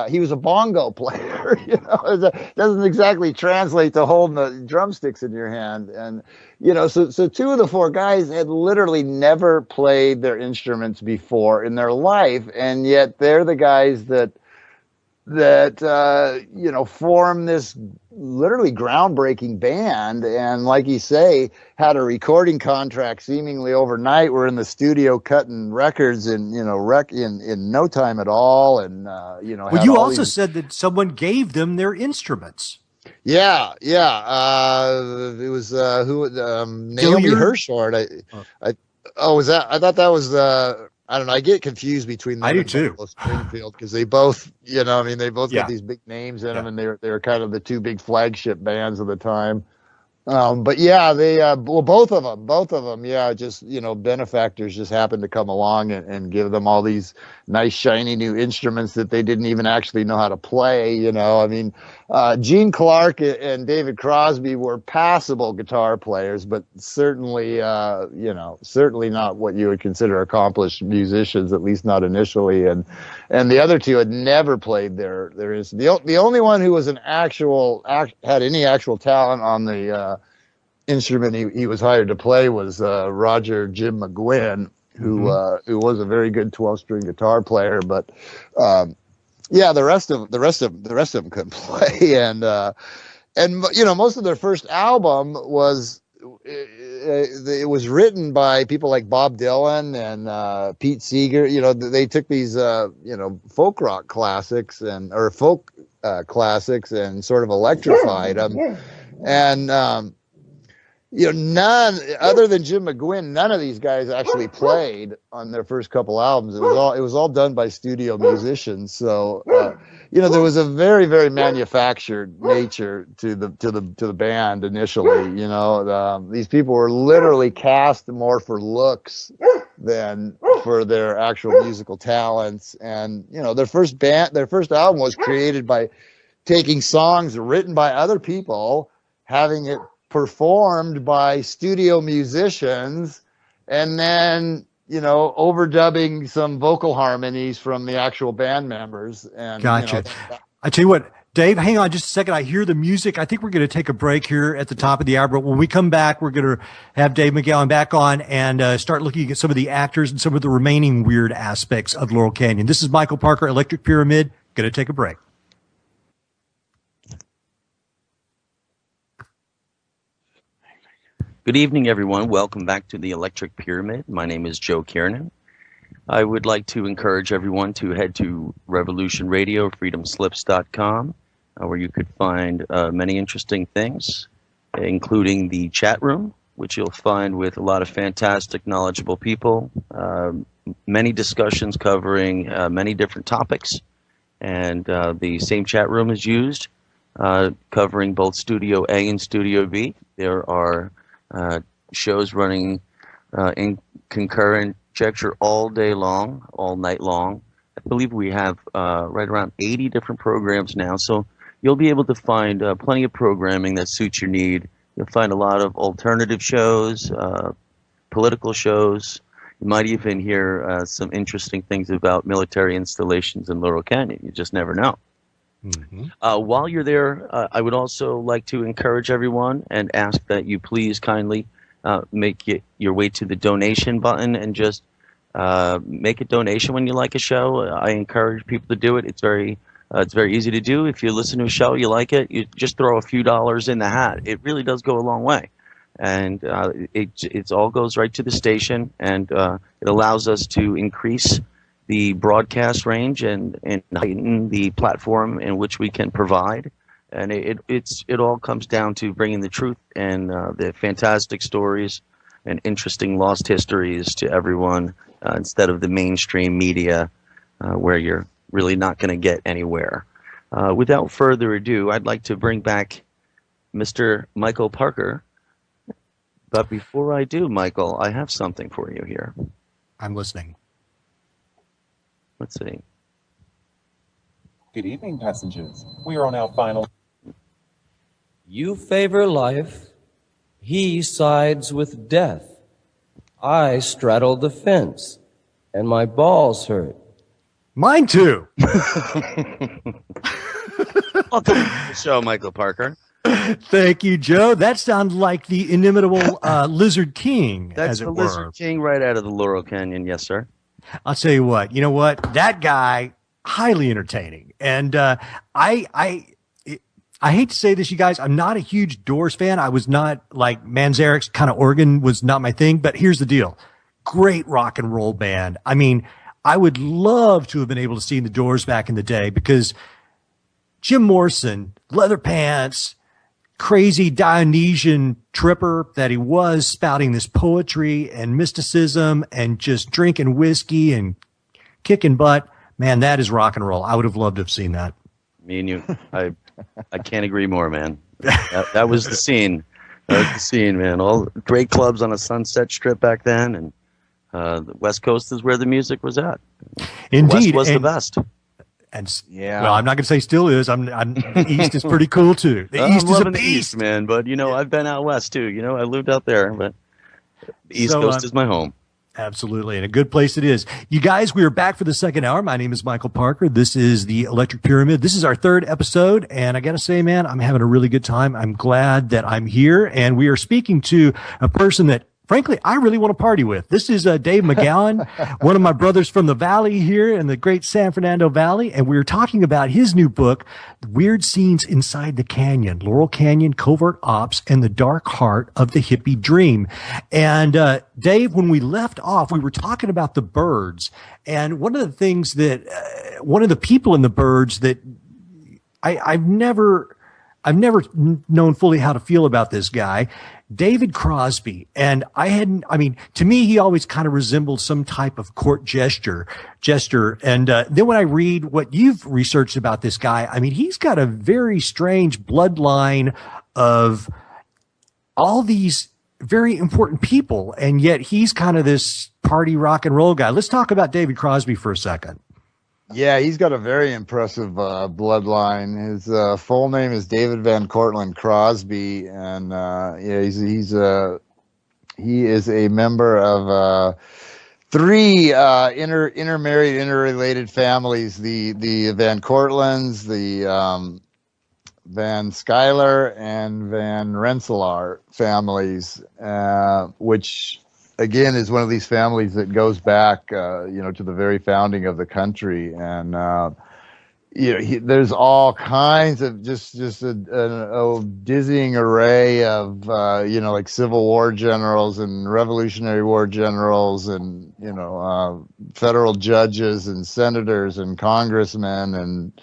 he was a bongo player. You know, it doesn't exactly translate to holding the drumsticks in your hand. And, you know, so two of the four guys had literally never played their instruments before in their life. And yet they're the guys that you know, form this literally groundbreaking band, and like you say, had a recording contract seemingly overnight. We're in the studio cutting records in, you know, in no time at all. And you know, well, you also said that someone gave them their instruments. Yeah. It was Naomi Hirschhorn. I thought that was I don't know. I get confused between them. I do too. Springfield, because they both, you know, I mean, they both Yeah. got these big names in them, and they were kind of the two big flagship bands of the time. But yeah, they well, both of them, yeah, just benefactors just happened to come along and give them all these nice shiny new instruments that they didn't even actually know how to play. I mean, Gene Clark and David Crosby were passable guitar players, but certainly certainly not what you would consider accomplished musicians, at least not initially. And the other two had never played their instrument. The only one who was had any actual talent on the instrument he was hired to play was Roger Jim McGowan, who was a very good 12-string guitar player, but yeah, the rest of them couldn't play. And most of their first album was it was written by people like Bob Dylan and Pete Seeger. They took these folk rock classics or folk classics and sort of electrified them. And none other than Jim McGowan, none of these guys actually played on their first couple albums. It was all done by studio musicians. So there was a very, very manufactured nature to the band initially. These people were literally cast more for looks than for their actual musical talents. And their first album was created by taking songs written by other people, having it performed by studio musicians, and then overdubbing some vocal harmonies from the actual band members. And gotcha. I tell you what, Dave, hang on just a second. I hear the music. I think we're going to take a break here at the top of the hour, but when we come back, we're going to have Dave McGowan back on and start looking at some of the actors and some of the remaining weird aspects of Laurel Canyon. This is Michael Parker, Electric Pyramid. Going to take a break. Good evening, everyone. Welcome back to the Electric Pyramid. My name is Joe Kiernan. I would like to encourage everyone to head to Revolution Radio, freedomslips.com, where you could find many interesting things, including the chat room, which you'll find with a lot of fantastic, knowledgeable people, many discussions covering many different topics. And the same chat room is used, covering both Studio A and Studio B. There are shows running in concurrent conjecture all day long, all night long. I believe we have right around 80 different programs now, so you'll be able to find plenty of programming that suits your need. You'll find a lot of alternative shows, political shows. You might even hear some interesting things about military installations in Laurel Canyon. You just never know. Mm-hmm. While you're there, I would also like to encourage everyone and ask that you please kindly make your way to the donation button and just make a donation when you like a show. I encourage people to do it. It's very easy to do. If you listen to a show, you like it, you just throw a few dollars in the hat. It really does go a long way. And it all goes right to the station, and it allows us to increase the broadcast range and heighten the platform in which we can provide. And it all comes down to bringing the truth and the fantastic stories and interesting lost histories to everyone instead of the mainstream media where you're really not going to get anywhere. Without further ado, I'd like to bring back Mr. Michael Parker. But before I do, Michael, I have something for you here. I'm listening. Let's see. Good evening, passengers. We are on our final... You favor life. He sides with death. I straddle the fence, and my balls hurt. Mine too. Welcome to the show, Michael Parker. Thank you, Joe. That sounds like the inimitable Lizard King, That's as it the were. Lizard King right out of the Laurel Canyon. Yes, sir. I'll tell you what. You know what? That guy, highly entertaining. And I hate to say this, you guys, I'm not a huge Doors fan. I was not like Manzarek's kind of organ was not my thing. But here's the deal. Great rock and roll band. I mean, I would love to have been able to see the Doors back in the day because Jim Morrison, leather pants, crazy Dionysian tripper that he was, spouting this poetry and mysticism and just drinking whiskey and kicking butt. Man, that is rock and roll. I would have loved to have seen that. Me and you, I can't agree more, man. That was the scene. That's the scene, man. All great clubs on a Sunset Strip back then, and the West Coast is where the music was at. Indeed. The West was the best. Well, I'm not going to say still is. The East is pretty cool too. The East is a beast, the East, man. But I've been out West too. I lived out there, but the East Coast is my home. Absolutely, and a good place it is. You guys, we are back for the second hour. My name is Michael Parker. This is the Electric Pyramid. This is our third episode, and I got to say, man, I'm having a really good time. I'm glad that I'm here, and we are speaking to a person that, frankly, I really want to party with. This is Dave McGowan, one of my brothers from the Valley here in the great San Fernando Valley, and we were talking about his new book, Weird Scenes Inside the Canyon, Laurel Canyon, Covert Ops, and the Dark Heart of the Hippie Dream. And Dave, when we left off, we were talking about the Byrds, and one of the things that one of the people in the Byrds that I've never known fully how to feel about this guy, David Crosby. And to me, he always kind of resembled some type of court jester. And then when I read what you've researched about this guy, he's got a very strange bloodline of all these very important people. And yet he's kind of this party rock and roll guy. Let's talk about David Crosby for a second. Yeah, he's got a very impressive bloodline. His full name is David Van Cortlandt Crosby, and he is a member of three intermarried, interrelated families: the Van Cortlandts, the Van Schuyler, and Van Rensselaer families, which, again, is one of these families that goes back, to the very founding of the country. And, there's all kinds of just a dizzying array of, like Civil War generals and Revolutionary War generals and, federal judges and senators and congressmen and,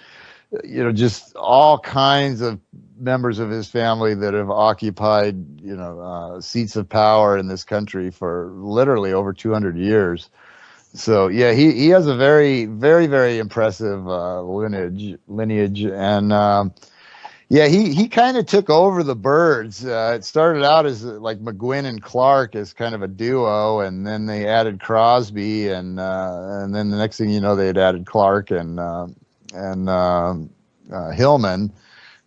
just all kinds of members of his family that have occupied, seats of power in this country for literally over 200 years. So yeah, he has a very, very, very impressive lineage, and he kind of took over the Byrds. It started out as like McGowan and Clark as kind of a duo, and then they added Crosby, and then the next thing you know, they had added Clark and Hillman.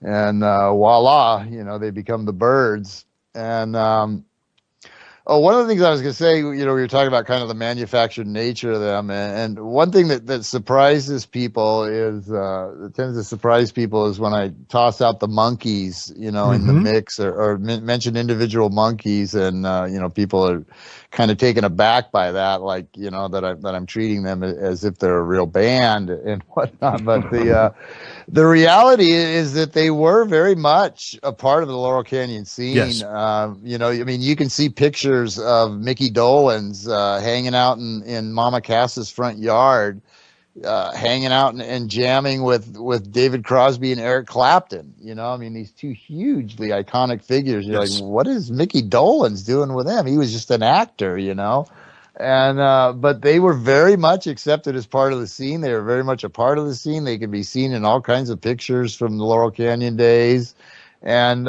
And voila, they become the Byrds. And one of the things I was going to say, we were talking about kind of the manufactured nature of them. And one thing that surprises people is, that tends to surprise people is when I toss out the Monkees, in the mix or mention individual Monkees, and, people are kind of taken aback by that, like, that I'm treating them as if they're a real band and whatnot. But the reality is that they were very much a part of the Laurel Canyon scene. Yes. You can see pictures of Mickey Dolenz hanging out in Mama Cass's front yard, hanging out and jamming with David Crosby and Eric Clapton. These two hugely iconic figures. You're like, what is Mickey Dolenz doing with them? He was just an actor, And but they were very much accepted as part of the scene. They were very much a part of the scene. They can be seen in all kinds of pictures from the Laurel Canyon days. And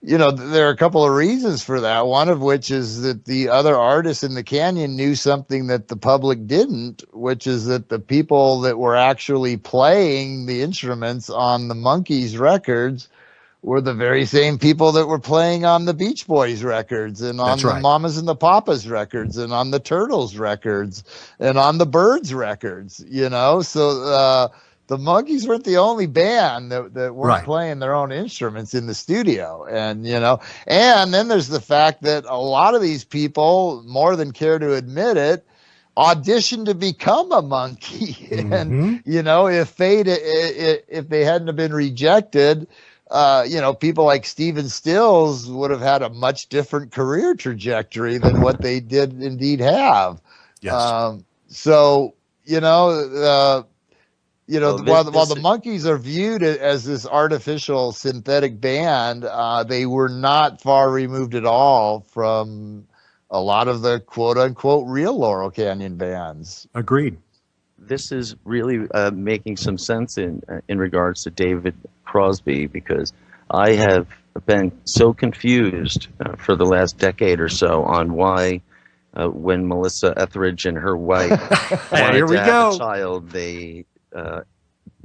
there are a couple of reasons for that. One of which is that the other artists in the canyon knew something that the public didn't, which is that the people that were actually playing the instruments on the Monkees records were the very same people that were playing on the Beach Boys records and on the Mamas and the Papas records and on the Turtles records and on the Byrds records, So the Monkees weren't the only band that weren't playing their own instruments in the studio. And, and then there's the fact that a lot of these people, more than care to admit it, auditioned to become a Monkee. And, if they hadn't have been rejected, people like Stephen Stills would have had a much different career trajectory than what they did indeed have. Yes. While the Monkees are viewed as this artificial synthetic band, they were not far removed at all from a lot of the quote unquote real Laurel Canyon bands. Agreed. This is really making some sense in regards to David Crosby, because I have been so confused for the last decade or so on why when Melissa Etheridge and her wife wanted Here we to have go. a child, they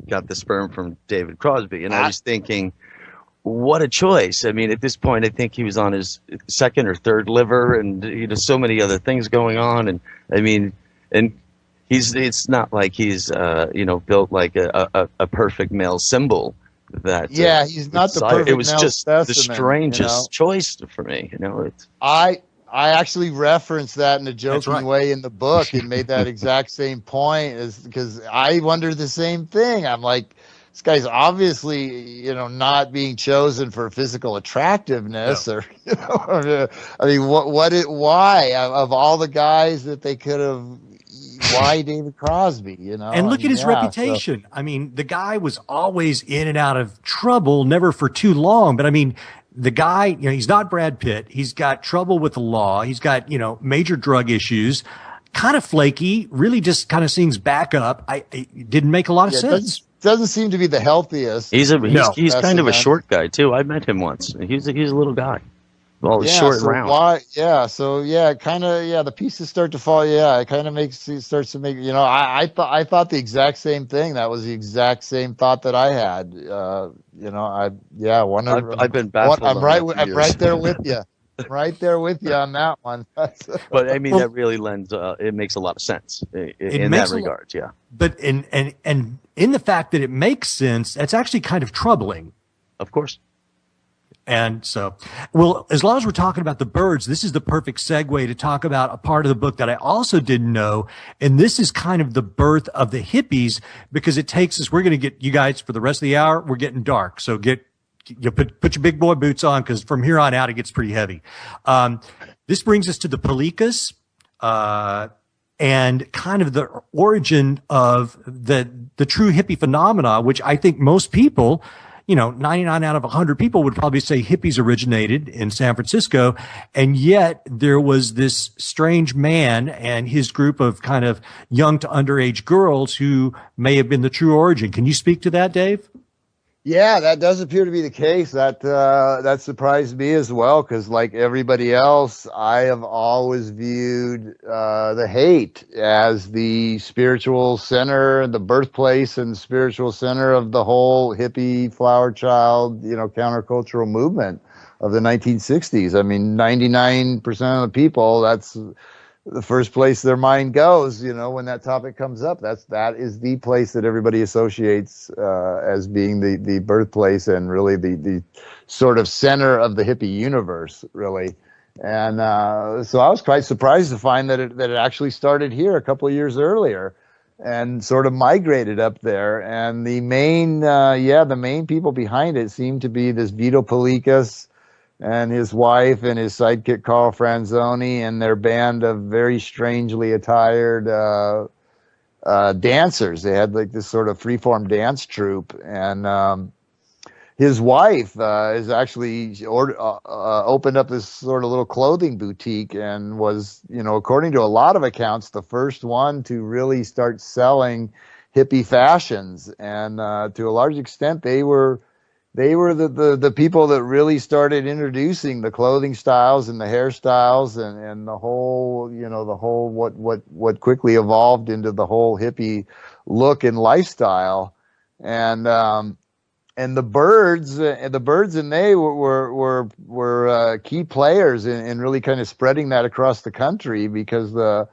got the sperm from David Crosby. And I was thinking, what a choice. I mean, at this point, I think he was on his second or third liver, and so many other things going on. And I mean, and it's not like he's built like a perfect male symbol. That he's not the perfect. It was male just specimen, the strangest choice for me. I actually referenced that in a joking way in the book and made that exact same point, is because I wonder the same thing. I'm like, this guy's obviously, not being chosen for physical attractiveness, or, I mean, why of all the guys that they could have, why David Crosby, And look at his reputation. I mean, the guy was always in and out of trouble, never for too long, but I mean, the guy, he's not Brad Pitt. He's got trouble with the law. He's got, major drug issues, kind of flaky, really just kind of sings back up. It didn't make a lot of sense. Doesn't seem to be the healthiest. He's kind of a short guy too. I met him once. He's a little guy. Well, it's short and round. The pieces start to fall. Yeah, it kind of starts to make. I thought the exact same thing. That was the exact same thought that I had. I've been baffled. I'm right there with you. Right there with you on that one. But I mean, that really lends. It makes a lot of sense in that regard. Yeah. But in the fact that it makes sense, it's actually kind of troubling. Of course. And so, well, as long as we're talking about the Byrds, this is the perfect segue to talk about a part of the book that I also didn't know. And this is kind of the birth of the hippies, because it takes us, we're going to get you guys for the rest of the hour. We're getting dark. So put your big boy boots on, because from here on out, it gets pretty heavy. This brings us to the Palikas, and kind of the origin of the true hippie phenomena, which I think most people, 99 out of 100 people would probably say hippies originated in San Francisco. And yet there was this strange man and his group of kind of young to underage girls who may have been the true origin. Can you speak to that, Dave? Yeah, that does appear to be the case. That surprised me as well, because like everybody else, I have always viewed the hate as the spiritual center, the birthplace and spiritual center of the whole hippie flower child, countercultural movement of the 1960s. I mean, 99% of the people, that's the first place their mind goes, when that topic comes up. That is the place that everybody associates as being the birthplace and really the sort of center of the hippie universe, really. And so I was quite surprised to find that it actually started here a couple of years earlier and sort of migrated up there. And the main people behind it seem to be this Vito Palikas and his wife and his sidekick Carl Franzoni and their band of very strangely attired dancers. They had like this sort of freeform dance troupe, and his wife is actually opened up this sort of little clothing boutique and was, according to a lot of accounts, the first one to really start selling hippie fashions. And to a large extent, they were the people that really started introducing the clothing styles and the hairstyles and the whole, what quickly evolved into the whole hippie look and lifestyle. And the Byrds and they were key players in really kind of spreading that across the country, because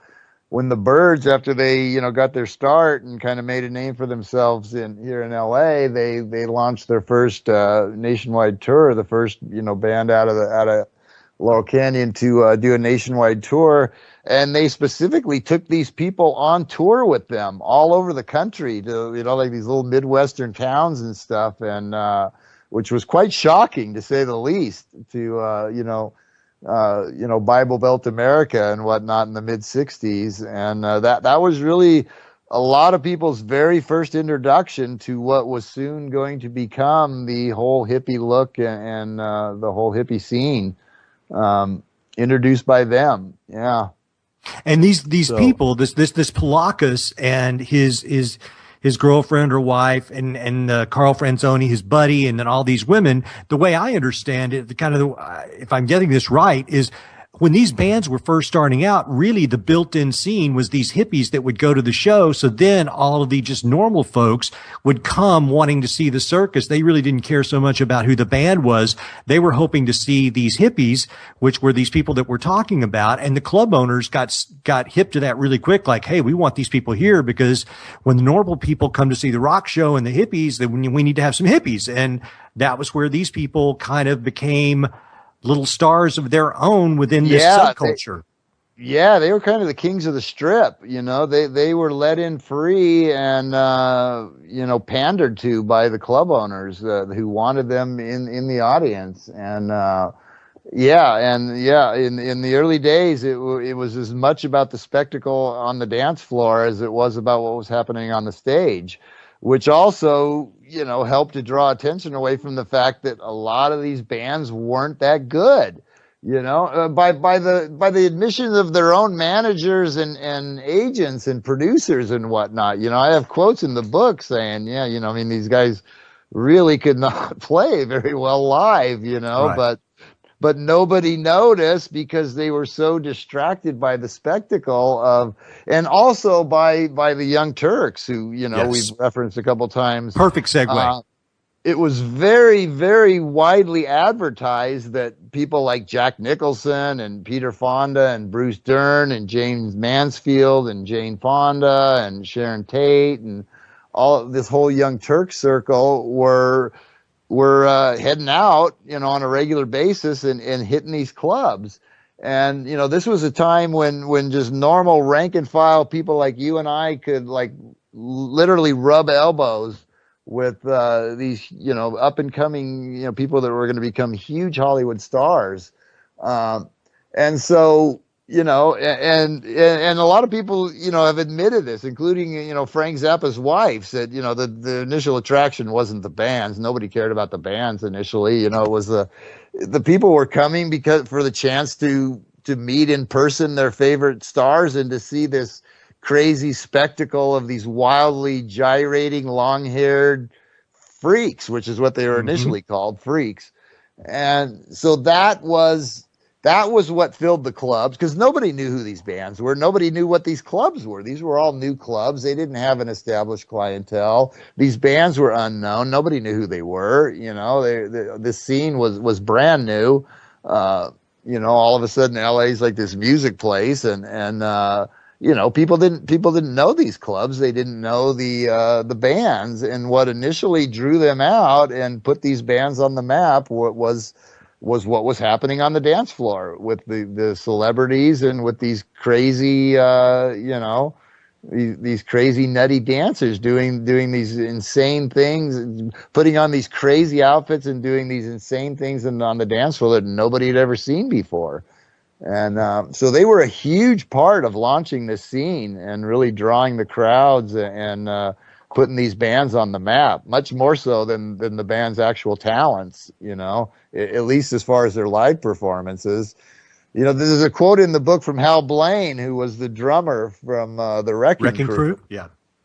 when the Byrds, after they got their start and kind of made a name for themselves here in LA, they launched their first nationwide tour, the first band out of Laurel Canyon to do a nationwide tour, and they specifically took these people on tour with them all over the country to like these little Midwestern towns and stuff, and which was quite shocking to say the least to Bible Belt America and whatnot in the mid 60s. And that was really a lot of people's very first introduction to what was soon going to become the whole hippie look and the whole hippie scene, introduced by them. Yeah. And these people, this Palakas and his his girlfriend or wife, and Carl Franzoni, his buddy, and then all these women. The way I understand it, if I'm getting this right, is when these bands were first starting out, really the built-in scene was these hippies that would go to the show. So then all of the just normal folks would come wanting to see the circus. They really didn't care so much about who the band was. They were hoping to see these hippies, which were these people that we're talking about. And the club owners got hip to that really quick. Like, hey, we want these people here because when the normal people come to see the rock show and the hippies, then we need to have some hippies. And that was where these people kind of became little stars of their own within this subculture. They were kind of the kings of the strip. They were let in free and pandered to by the club owners who wanted them in the audience. And in the early days, it was as much about the spectacle on the dance floor as it was about what was happening on the stage, which also helped to draw attention away from the fact that a lot of these bands weren't that good, by the admission of their own managers and agents and producers and whatnot. I have quotes in the book saying, these guys really could not play very well live, right. But nobody noticed because they were so distracted by the spectacle of, and also by the Young Turks, who, we've referenced a couple times. Perfect segue. It was very, very widely advertised that people like Jack Nicholson and Peter Fonda and Bruce Dern and James Mansfield and Jane Fonda and Sharon Tate and all this whole Young Turks circle were heading out, on a regular basis and hitting these clubs. And, this was a time when just normal rank and file people like you and I could literally rub elbows with these, up and coming, people that were going to become huge Hollywood stars. And so, and a lot of people, have admitted this, including, Frank Zappa's wife said, the initial attraction wasn't the bands. Nobody cared about the bands initially. It was the people were coming because for the chance to meet in person their favorite stars and to see this crazy spectacle of these wildly gyrating, long-haired freaks, which is what they were initially called, freaks. And so that was what filled the clubs, because nobody knew who these bands were. Nobody knew what these clubs were. These were all new clubs. They didn't have an established clientele. These bands were unknown. Nobody knew who they were. The scene was brand new. All of a sudden LA is like this music place, and people didn't know these clubs. They didn't know the bands, and what initially drew them out and put these bands on the map was what was happening on the dance floor with the celebrities and with these crazy, these crazy nutty dancers doing these insane things, putting on these crazy outfits and doing these insane things on the dance floor that nobody had ever seen before. And so they were a huge part of launching this scene and really drawing the crowds and putting these bands on the map, much more so than the band's actual talents, at least as far as their live performances. There's a quote in the book from Hal Blaine, who was the drummer from the Wrecking Crew,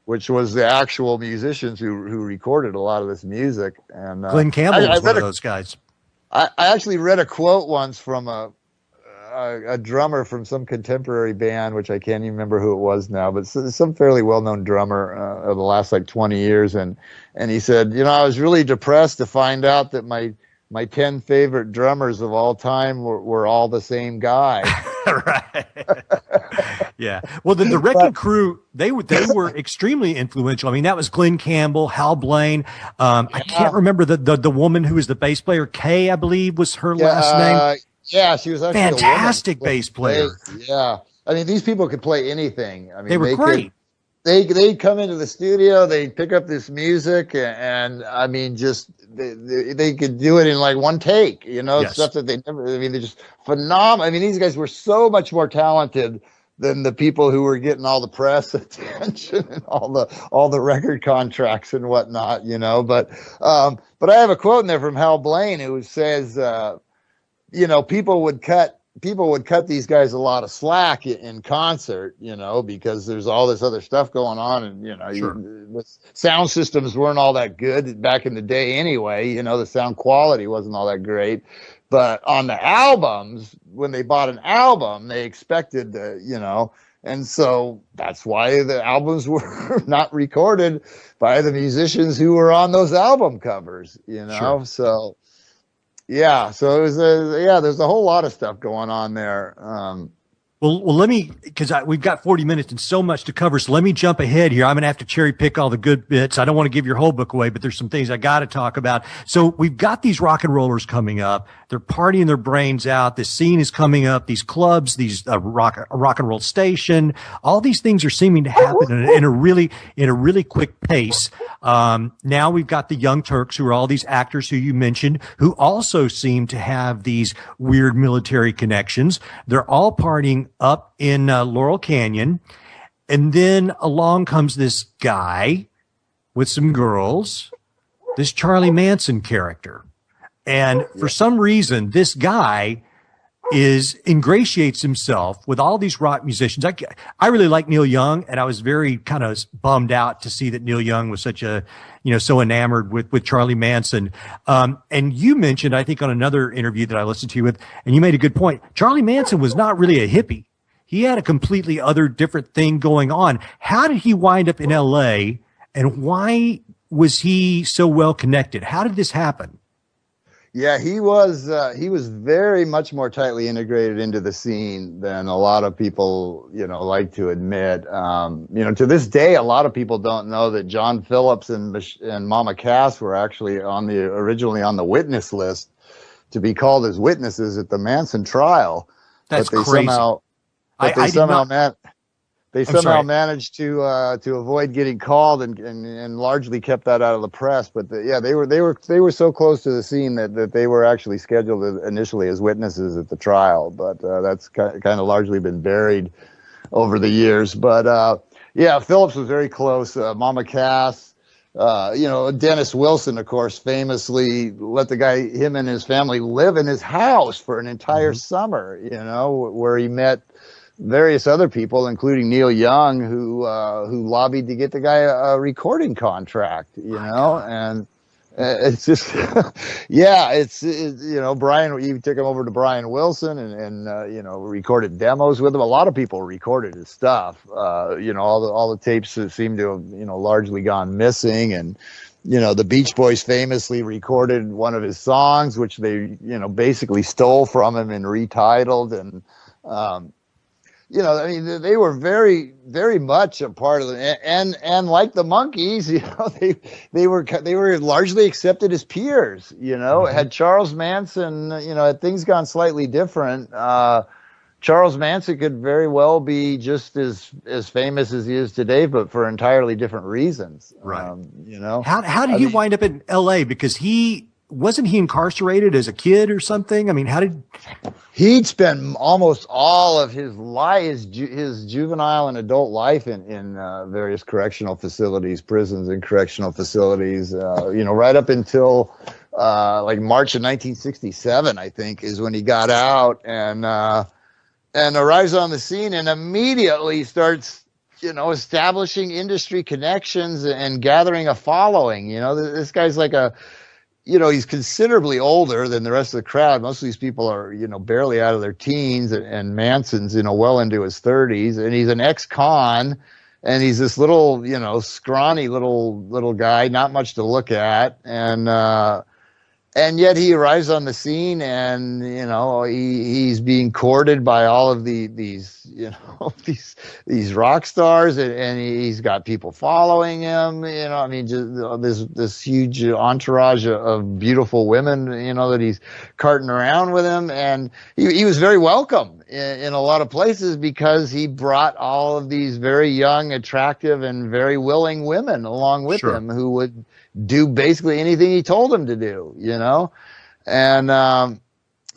which was the actual musicians who recorded a lot of this music. And Glenn Campbell was one of those guys. I actually read a quote once from a drummer from some contemporary band, which I can't even remember who it was now, but some fairly well-known drummer of the last 20 years. And he said, I was really depressed to find out that my 10 favorite drummers of all time were all the same guy. Right. Yeah. Well, the Wrecking Crew, they were extremely influential. I mean, that was Glenn Campbell, Hal Blaine. I can't remember the woman who was the bass player. Kay, I believe, was her last name. Yeah, she was actually fantastic bass player. Yeah, I mean, these people could play anything. I mean, they were great. They'd come into the studio, they'd pick up this music, and I mean, just they could do it in one take. Stuff that they never. I mean, they're just phenomenal. I mean, these guys were so much more talented than the people who were getting all the press attention and all the record contracts and whatnot. But I have a quote in there from Hal Blaine who says. People would cut people would cut these guys a lot of slack in concert, you know, because there's all this other stuff going on, and you know, Sure. the sound systems weren't all that good back in the day anyway. You know, the sound quality wasn't all that great. But on the albums, when they bought an album, they expected to, you know, and so that's why the albums were not recorded by the musicians who were on those album covers, you know. Sure. So yeah, so it was there's a whole lot of stuff going on there. Well, let me, because we've got 40 minutes and so much to cover. So let me jump ahead here. I'm going to have to cherry pick all the good bits. I don't want to give your whole book away, but there's some things I got to talk about. So we've got these rock and rollers coming up. They're partying their brains out. This scene is coming up. These clubs, these rock and roll station. All these things are seeming to happen in a really quick pace. Now we've got the Young Turks, who are all these actors who you mentioned, who also seem to have these weird military connections. They're all partying up in Laurel Canyon. And then along comes this guy with some girls, this Charlie Manson character. And for some reason, this guy ingratiates himself with all these rock musicians. I really like Neil Young, and I was very kind of bummed out to see that Neil Young was such a, you know, so enamored with Charlie Manson. And you mentioned, I think on another interview that I listened to you with, and you made a good point. Charlie Manson was not really a hippie. He had a completely other different thing going on. How did he wind up in LA, and why was he so well connected? How did this happen? Yeah, he was very much more tightly integrated into the scene than a lot of people, you know, like to admit. You know, to this day, a lot of people don't know that John Phillips and Mama Cass were actually originally on the witness list to be called as witnesses at the Manson trial. That's but they crazy. They somehow managed to avoid getting called and largely kept that out of the press. But they were so close to the scene that they were actually scheduled initially as witnesses at the trial. But that's kind of largely been buried over the years. But Phillips was very close. Mama Cass, you know, Dennis Wilson, of course, famously let him and his family live in his house for an entire summer. You know, where he met various other people, including Neil Young, who lobbied to get the guy a recording contract, you know, and it's just, you know, you took him over to Brian Wilson and you know, recorded demos with him. A lot of people recorded his stuff. You know, all the tapes seem to have, you know, largely gone missing. And, you know, the Beach Boys famously recorded one of his songs, which they, you know, basically stole from him and retitled. And, you know, I mean, they were very, very much a part of it, and like the Monkees, you know, they were largely accepted as peers. You know, had Charles Manson, you know, had things gone slightly different, Charles Manson could very well be just as famous as he is today, but for entirely different reasons. Right. You know, how did he wind up in L.A.? Because wasn't he incarcerated as a kid or something? I mean, he'd spent almost all of his life, his juvenile and adult life in various correctional facilities, prisons and correctional facilities, you know, right up until like March of 1967, I think, is when he got out and arrives on the scene and immediately starts, you know, establishing industry connections and gathering a following. You know, this guy's like you know, he's considerably older than the rest of the crowd. Most of these people are, you know, barely out of their teens, and Manson's, you know, well into his 30s, and he's an ex-con, and he's this little, you know, scrawny little guy, not much to look at, and yet he arrives on the scene, and, you know, he's being courted by all of these, you know, these rock stars, and he's got people following him. You know, I mean, just this huge entourage of beautiful women, you know, that he's carting around with him, and he was very welcome in a lot of places because he brought all of these very young, attractive, and very willing women along with him who would do basically anything he told them to do, you know? And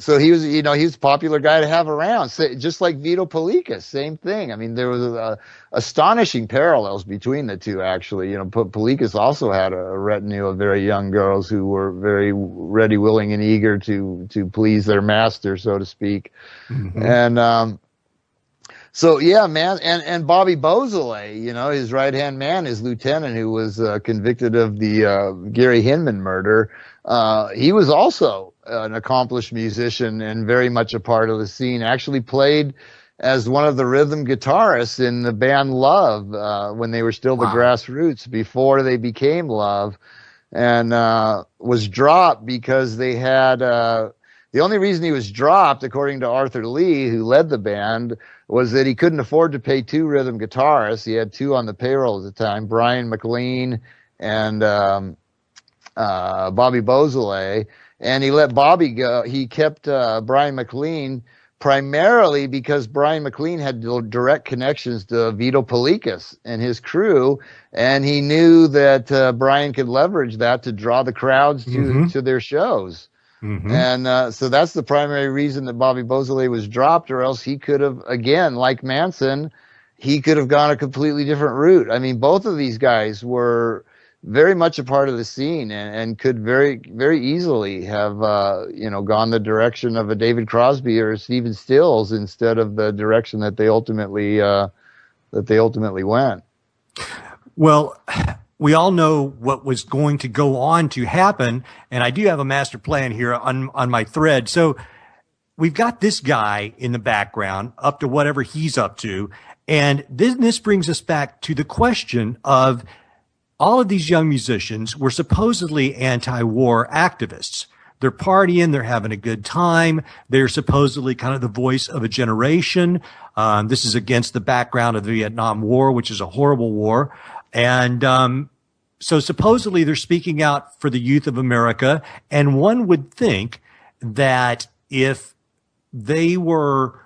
so he was, he was a popular guy to have around. So, just like Vito Polikas, same thing. I mean, there was astonishing parallels between the two, actually. Polikas also had a retinue of very young girls who were very ready, willing, and eager to please their master, so to speak. Mm-hmm. And so, yeah, man. And Bobby Beausoleil, his right-hand man, his lieutenant, who was convicted of the Gary Hinman murder, he was also an accomplished musician and very much a part of the scene. Actually played as one of the rhythm guitarists in the band Love when they were still the Grassroots, before they became Love, and was dropped because they had the only reason he was dropped, according to Arthur Lee, who led the band, was that he couldn't afford to pay two rhythm guitarists. He had two on the payroll at the time, Brian McLean and Bobby Beausoleil, and he let Bobby go. He kept Brian McLean primarily because Brian McLean had direct connections to Vito Polikas and his crew, and he knew that Brian could leverage that to draw the crowds to their shows. Mm-hmm. And so that's the primary reason that Bobby Beausoleil was dropped, or else he could have, again, like Manson, he could have gone a completely different route. I mean, both of these guys were very much a part of the scene and could very, very easily have, gone the direction of a David Crosby or a Stephen Stills instead of the direction that they ultimately went. Well, we all know what was going to go on to happen, and I do have a master plan here on my thread. So we've got this guy in the background up to whatever he's up to, and this brings us back to the question of all of these young musicians were supposedly anti-war activists. They're partying, they're having a good time. They're supposedly kind of the voice of a generation. This is against the background of the Vietnam War, which is a horrible war. And so supposedly they're speaking out for the youth of America. And one would think that if they were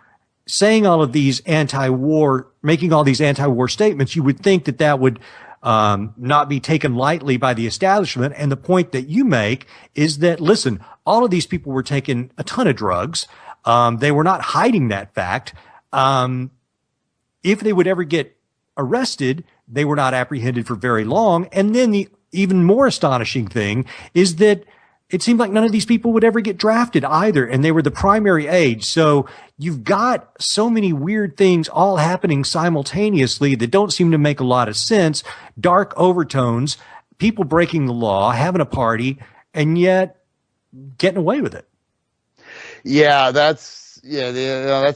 saying all of these anti-war, making all these anti-war statements, you would think that that would not be taken lightly by the establishment. And the point that you make is that, listen, all of these people were taking a ton of drugs. They were not hiding that fact. If they would ever get arrested, they were not apprehended for very long. And then the even more astonishing thing is that it seemed like none of these people would ever get drafted either, and they were the primary age. So you've got so many weird things all happening simultaneously that don't seem to make a lot of sense. Dark overtones, people breaking the law, having a party, and yet getting away with it. Yeah, that's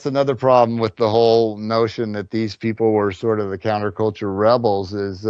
another problem with the whole notion that these people were sort of the counterculture rebels, is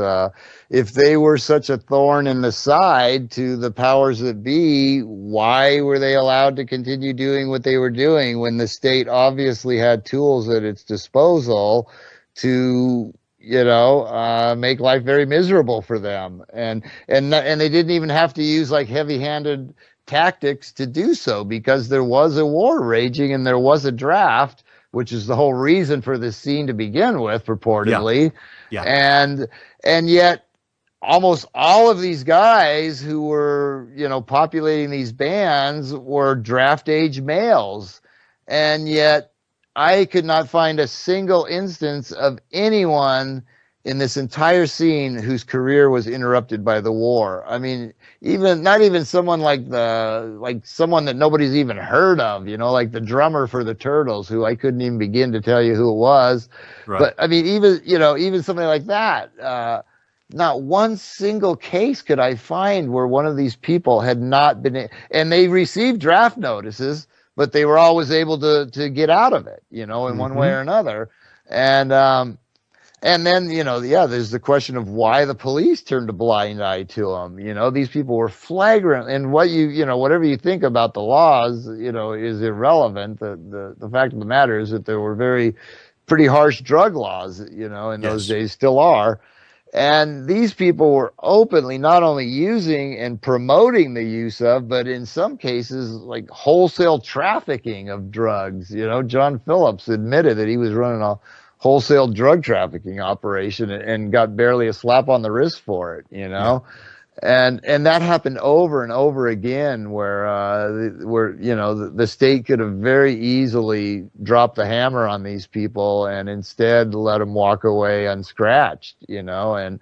if they were such a thorn in the side to the powers that be, why were they allowed to continue doing what they were doing when the state obviously had tools at its disposal to make life very miserable for them, and they didn't even have to use like heavy-handed tactics to do so, because there was a war raging and there was a draft, which is the whole reason for this scene to begin with, purportedly. Yeah. And yet almost all of these guys who were, populating these bands were draft age males. And yet I could not find a single instance of anyone in this entire scene whose career was interrupted by the war. I mean, not even someone like someone that nobody's even heard of, like the drummer for the Turtles, who I couldn't even begin to tell you who it was. Right. But I mean, even somebody like that, not one single case could I find where one of these people had not been, and they received draft notices, but they were always able to get out of it, in one way or another. And then, there's the question of why the police turned a blind eye to them. These people were flagrant, and whatever you think about the laws, is irrelevant. The fact of the matter is that there were pretty harsh drug laws, in those days, still are. And these people were openly not only using and promoting the use of, but in some cases, like wholesale trafficking of drugs. John Phillips admitted that he was running a wholesale drug trafficking operation and got barely a slap on the wrist for it, And that happened over and over again, where the state could have very easily dropped the hammer on these people and instead let them walk away unscratched, and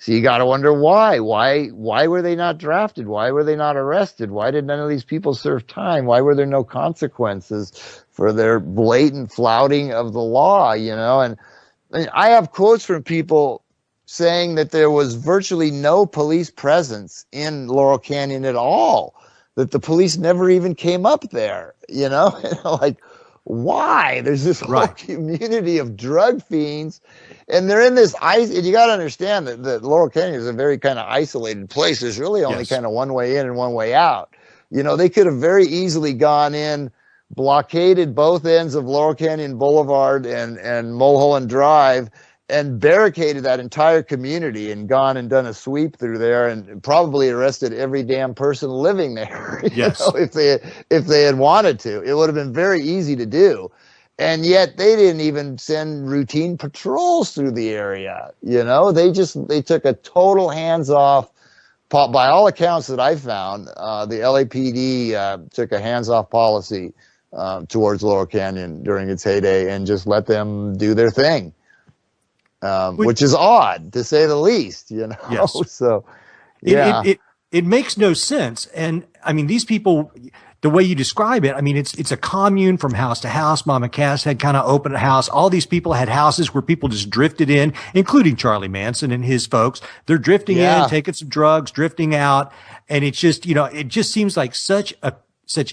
so you got to wonder why were they not drafted? Why were they not arrested? Why did none of these people serve time? Why were there no consequences for their blatant flouting of the law? And I have quotes from people saying that there was virtually no police presence in Laurel Canyon at all, that the police never even came up there, like, why? There's this whole community of drug fiends, and they're in this ice, and you got to understand that Laurel Canyon is a very kind of isolated place. There's really only kind of one way in and one way out. They could have very easily gone in, blockaded both ends of Laurel Canyon Boulevard and Mulholland Drive, and barricaded that entire community and gone and done a sweep through there and probably arrested every damn person living there. If they had wanted to. It would have been very easy to do. And yet they didn't even send routine patrols through the area. They took a total hands-off, by all accounts that I found, the LAPD took a hands-off policy towards Laurel Canyon during its heyday and just let them do their thing. Which is odd, to say the least, Yes. So, yeah. It makes no sense. And I mean, these people, the way you describe it, I mean, it's a commune from house to house. Mama Cass had kind of open a house. All these people had houses where people just drifted in, including Charlie Manson and his folks. They're drifting in, taking some drugs, drifting out. And it's just, it just seems like such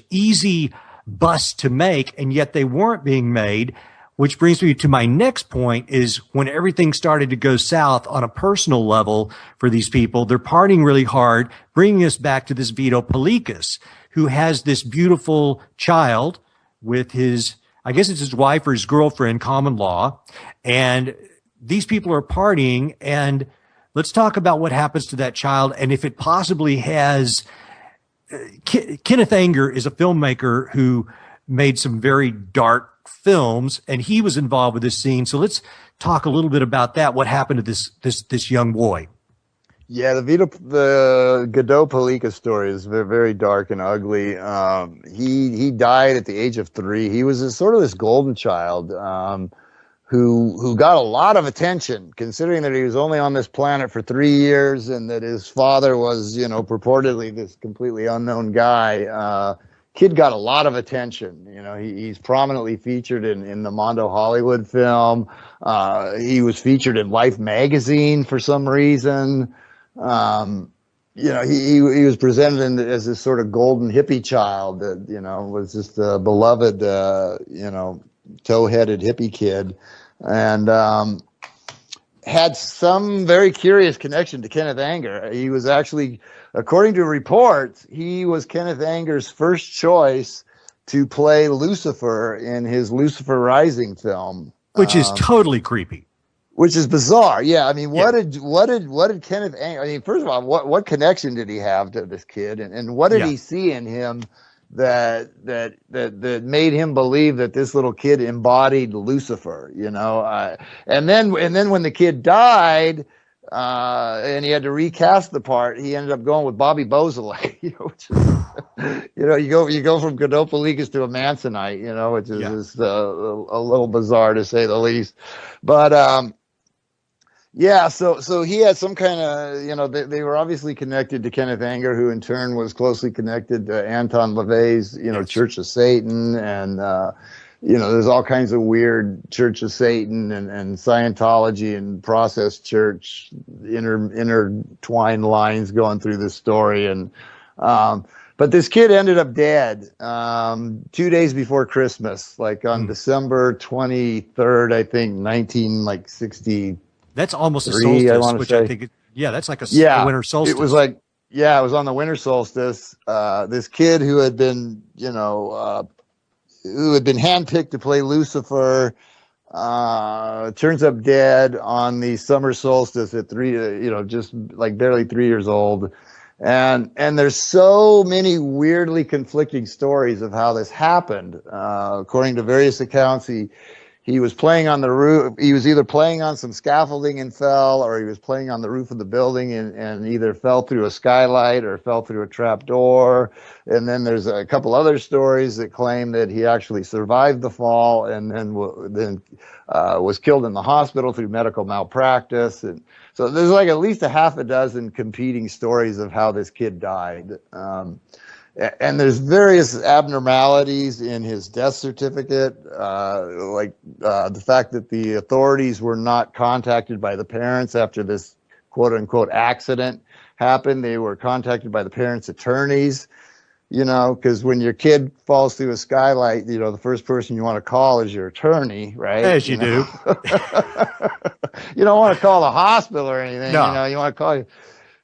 easy busts to make. And yet they weren't being made. Which brings me to my next point, is when everything started to go south on a personal level for these people, they're partying really hard, bringing us back to this Vito Pelikas, who has this beautiful child with I guess it's his wife or his girlfriend, common law. And these people are partying, and let's talk about what happens to that child and if it possibly has. Kenneth Anger is a filmmaker who made some very dark films, and he was involved with this scene. So let's talk a little bit about that. What happened to this young boy? Yeah, the Godot Palika story is very, very dark and ugly. He died at the age of 3. He was sort of this golden child who got a lot of attention, considering that he was only on this planet for 3 years and that his father was, purportedly this completely unknown guy. Kid got a lot of attention. He's prominently featured in the Mondo Hollywood film. He was featured in Life magazine for some reason. He was presented as this sort of golden hippie child that, was just a beloved, tow-headed hippie kid, and had some very curious connection to Kenneth Anger. He was actually, according to reports, he was Kenneth Anger's first choice to play Lucifer in his Lucifer Rising film, which is totally creepy. Which is bizarre. Yeah, I mean, what did Kenneth Anger? I mean, first of all, what connection did he have to this kid, and what did he see in him that made him believe that this little kid embodied Lucifer? And then when the kid died, and he had to recast the part, he ended up going with Bobby Beausoleil. Which is, you go from Godot Pelikas to a Mansonite, which is just a little bizarre to say the least. But yeah, so he had some kind of, they were obviously connected to Kenneth Anger, who in turn was closely connected to Anton LaVey's, Church of Satan, and there's all kinds of weird Church of Satan and Scientology and process church intertwined lines going through this story, and but this kid ended up dead 2 days before Christmas, like on December 23rd, I think, 1960. That's almost a solstice, which I think, that's like a winter solstice. It was like, it was on the winter solstice. This kid who had been, handpicked to play Lucifer, turns up dead on the summer solstice at 3, just like barely 3 years old. And there's so many weirdly conflicting stories of how this happened. According to various accounts, he was playing on the roof. He was either playing on some scaffolding and fell, or he was playing on the roof of the building and either fell through a skylight or fell through a trap door. And then there's a couple other stories that claim that he actually survived the fall and then was killed in the hospital through medical malpractice. And so there's like at least a half a dozen competing stories of how this kid died. And there's various abnormalities in his death certificate, like the fact that the authorities were not contacted by the parents after this quote unquote accident happened. They were contacted by the parents' attorneys, you know, because when your kid falls through a skylight, you know, the first person you want to call is your attorney, right? As you do. You don't want to call the hospital or anything, No. you know, you want to call you.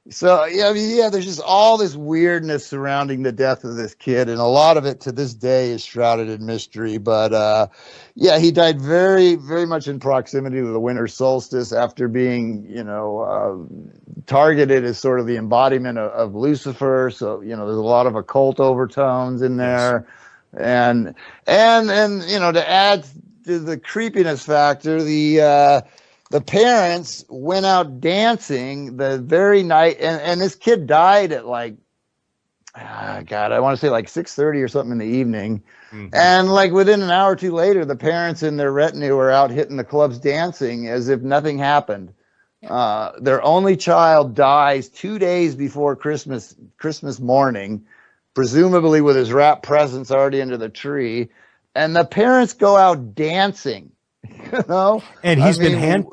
So, yeah, I mean, yeah, there's just all this weirdness surrounding the death of this kid, and a lot of it to this day is shrouded in mystery. But, yeah, he died very, very much in proximity to the winter solstice after being, you know, targeted as sort of the embodiment of Lucifer. So, you know, there's a lot of occult overtones in there. Yes. And you know, to add to the creepiness factor, the parents went out dancing the very night, and this kid died at like, God, I want to say like 6:30 or something in the evening. Mm-hmm. And like within an hour or two later, the parents and their retinue were out hitting the clubs dancing as if nothing happened. Their only child dies 2 days before Christmas morning, presumably with his wrapped presents already under the tree. And the parents go out dancing, you know? And he's been handpicked.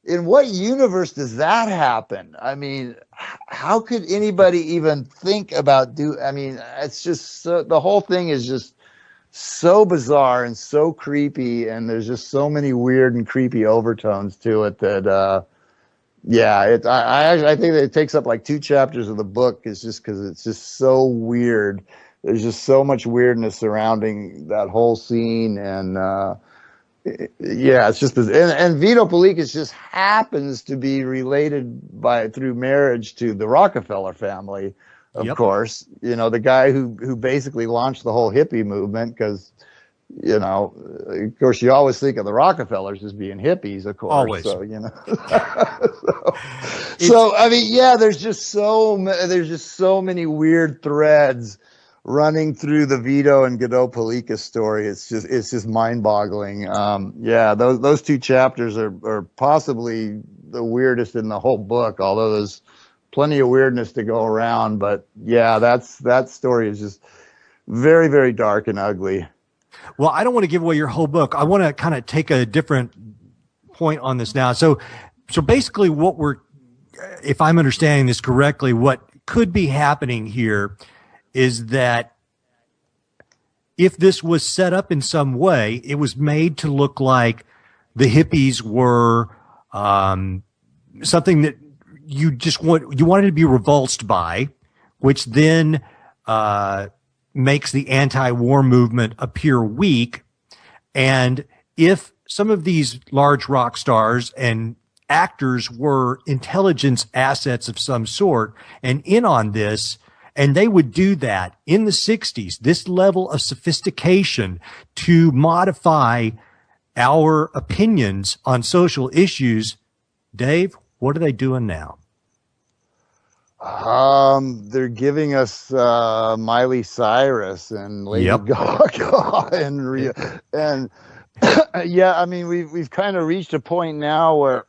In what universe does that happen? I mean, how could anybody even think about it's just so, the whole thing is just so bizarre and so creepy, and there's just so many weird and creepy overtones to it that I think that it takes up like 2 chapters of the book is just because it's just so weird. There's just so much weirdness surrounding that whole scene, and it's just and Vito Pellicas just happens to be related through marriage to the Rockefeller family, of course. You know, the guy who basically launched the whole hippie movement, because, you know, of course, you always think of the Rockefellers as being hippies, of course. Always. So, you know, so I mean, yeah, there's just so many weird threads running through the Vito and Godot Pellicas story. It's just mind-boggling. Those 2 chapters are possibly the weirdest in the whole book, although there's plenty of weirdness to go around. But yeah, that story is just very, very dark and ugly. Well, I don't want to give away your whole book. I want to kind of take a different point on this now. So basically if I'm understanding this correctly, what could be happening here is that if this was set up in some way, it was made to look like the hippies were something that you wanted to be revulsed by, which then makes the anti-war movement appear weak. And if some of these large rock stars and actors were intelligence assets of some sort and in on this, and they would do that in the 60s, this level of sophistication to modify our opinions on social issues. Dave, what are they doing now? They're giving us Miley Cyrus and Lady Gaga and yeah, I mean, we've kind of reached a point now where,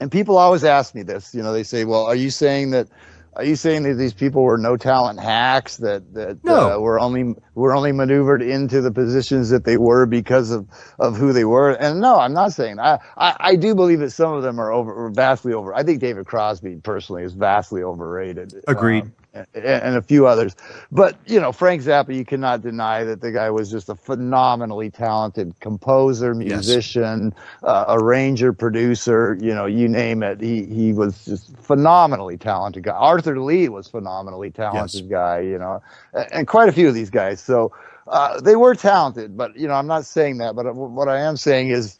and people always ask me this, you know, they say, well, are you saying that these people were no talent hacks that No. were only maneuvered into the positions that they were because of who they were? And no, I'm not saying that. I do believe that some of them are vastly over. I think David Crosby personally is vastly overrated. Agreed. And a few others. But, you know, Frank Zappa, you cannot deny that the guy was just a phenomenally talented composer, musician, arranger, producer, you know, you name it. He was just phenomenally talented guy. Arthur Lee was phenomenally talented guy, you know, and quite a few of these guys. So they were talented, but, you know, I'm not saying that. But what I am saying is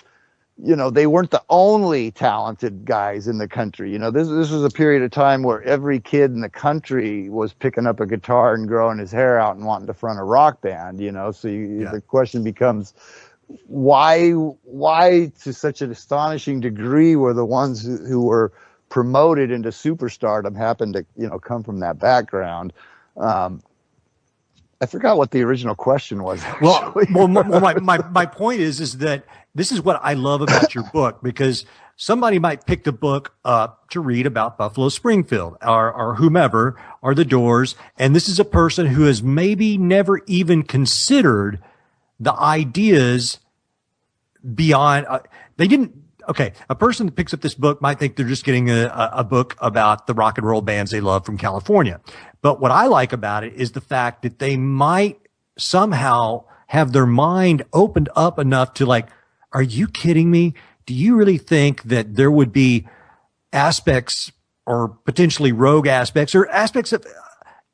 you know, they weren't the only talented guys in the country. You know, this was a period of time where every kid in the country was picking up a guitar and growing his hair out and wanting to front a rock band, you know. So the question becomes, why to such an astonishing degree were the ones who were promoted into superstardom happened to, you know, come from that background? I forgot what the original question was. Well, my point is that this is what I love about your book, because somebody might pick the book up to read about Buffalo Springfield or whomever, or the Doors, and this is a person who has maybe never even considered the ideas beyond. A person that picks up this book might think they're just getting a book about the rock and roll bands they love from California. But what I like about it is the fact that they might somehow have their mind opened up enough to, like, are you kidding me? Do you really think that there would be aspects, or potentially rogue aspects, or aspects of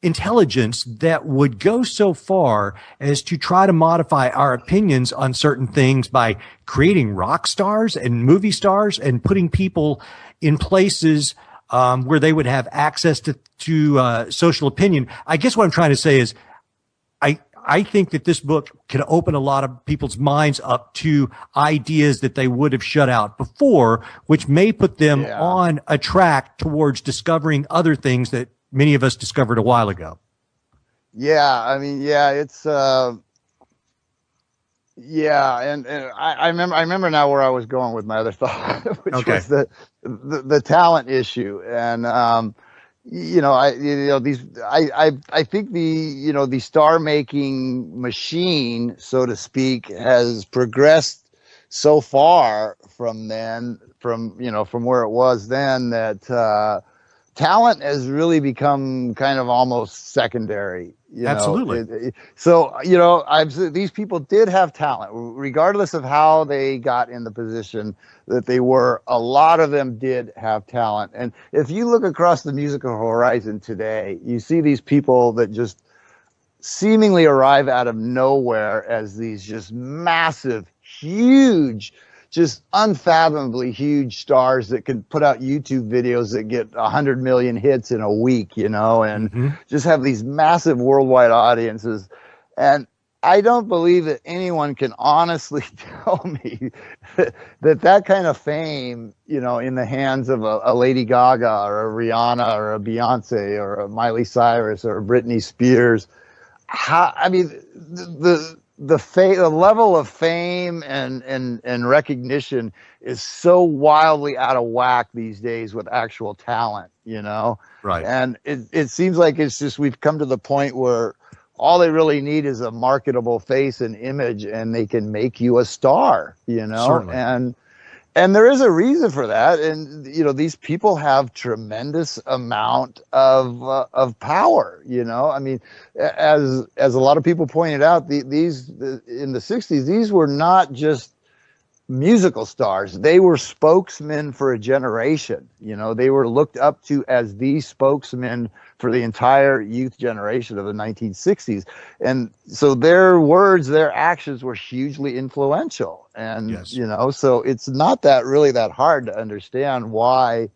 intelligence that would go so far as to try to modify our opinions on certain things by creating rock stars and movie stars and putting people in places where they would have access to social opinion? I guess what I'm trying to say is I think that this book can open a lot of people's minds up to ideas that they would have shut out before, which may put them on a track towards discovering other things that many of us discovered a while ago. Yeah, I mean, it's and I remember now where I was going with my other thought, which was the talent issue. And I think the star making machine, so to speak, has progressed so far from where it was then, that talent has really become kind of almost secondary. Absolutely. These people did have talent, regardless of how they got in the position that they were. A lot of them did have talent. And if you look across the musical horizon today, you see these people that just seemingly arrive out of nowhere as these just massive, huge, just unfathomably huge stars that can put out YouTube videos that get 100 million hits in a week, and just have these massive worldwide audiences. And I don't believe that anyone can honestly tell me that kind of fame, in the hands of a Lady Gaga or a Rihanna or a Beyonce or a Miley Cyrus or a Britney Spears, the level of fame and recognition is so wildly out of whack these days with actual talent, Right. And it seems like it's just, we've come to the point where all they really need is a marketable face and image, and they can make you a star, Certainly. And there is a reason for that. And, these people have tremendous amount of power, I mean, as a lot of people pointed out, these in the 60s, these were not just musical stars. They were spokesmen for a generation. They were looked up to as the spokesmen for the entire youth generation of the 1960s. And so their words, their actions were hugely influential. And, Yes. So it's not really that hard to understand why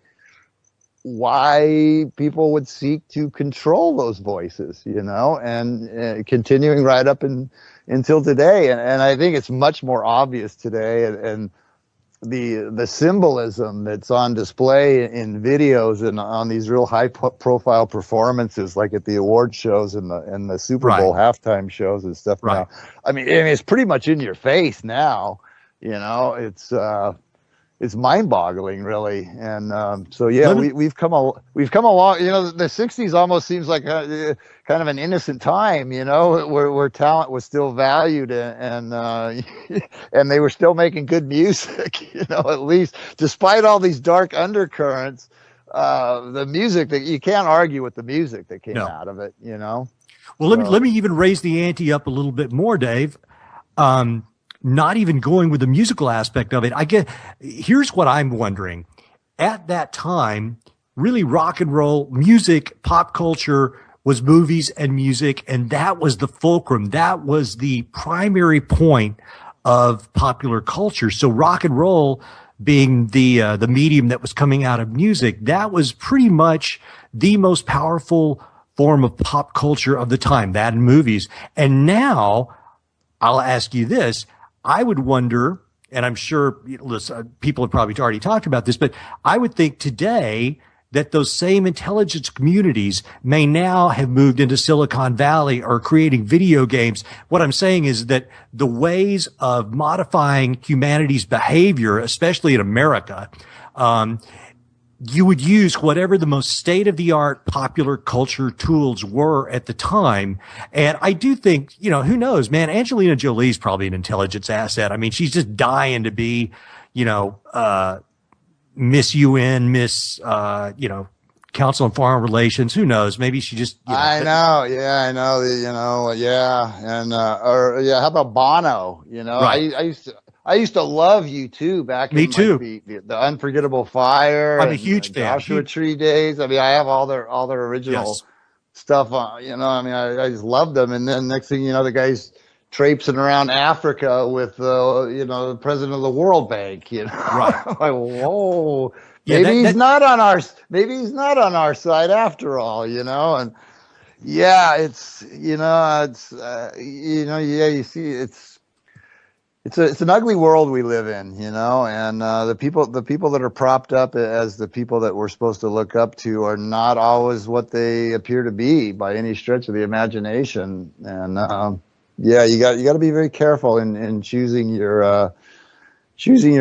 people would seek to control those voices, and continuing right up until today. And I think it's much more obvious today. And the symbolism that's on display in videos and on these real high profile performances, like at the award shows and the Super Bowl halftime shows and stuff. Right. Now, I mean, it's pretty much in your face now. It's mind-boggling, really. And we've come along. The 60s almost seems like kind of an innocent time, where talent was still valued, and they were still making good music, at least despite all these dark undercurrents. The music, that you can't argue with the music that came out of it, Well, let me even raise the ante up a little bit more, Dave. Not even going with the musical aspect of it. Here's what I'm wondering. At that time, really rock and roll music, pop culture was movies and music, and that was the fulcrum. That was the primary point of popular culture. So rock and roll being the medium that was coming out of music, that was pretty much the most powerful form of pop culture of the time, that and movies. And now I'll ask you this. I would wonder, and I'm sure people have probably already talked about this, but I would think today that those same intelligence communities may now have moved into Silicon Valley or creating video games. What I'm saying is that the ways of modifying humanity's behavior, especially in America, you would use whatever the most state-of-the-art popular culture tools were at the time. And I do think, who knows, man, Angelina Jolie's probably an intelligence asset. I mean, she's just dying to be, Miss UN, Miss, Council on Foreign Relations. Who knows? Maybe she just. I know. Yeah, I know. Yeah, and how about Bono? Right. I used to love you too back Me in too. Like, the Unforgettable Fire. I'm a huge fan. Joshua Tree days. I mean, I have all their original stuff. I just loved them. And then next thing you know, the guy's traipsing around Africa with the president of the World Bank. Right. Like, whoa. Yeah, Maybe he's not on our side after all. And yeah, you see it's an ugly world we live in, and the people that are propped up as the people that we're supposed to look up to are not always what they appear to be by any stretch of the imagination. And you got to be very careful in choosing your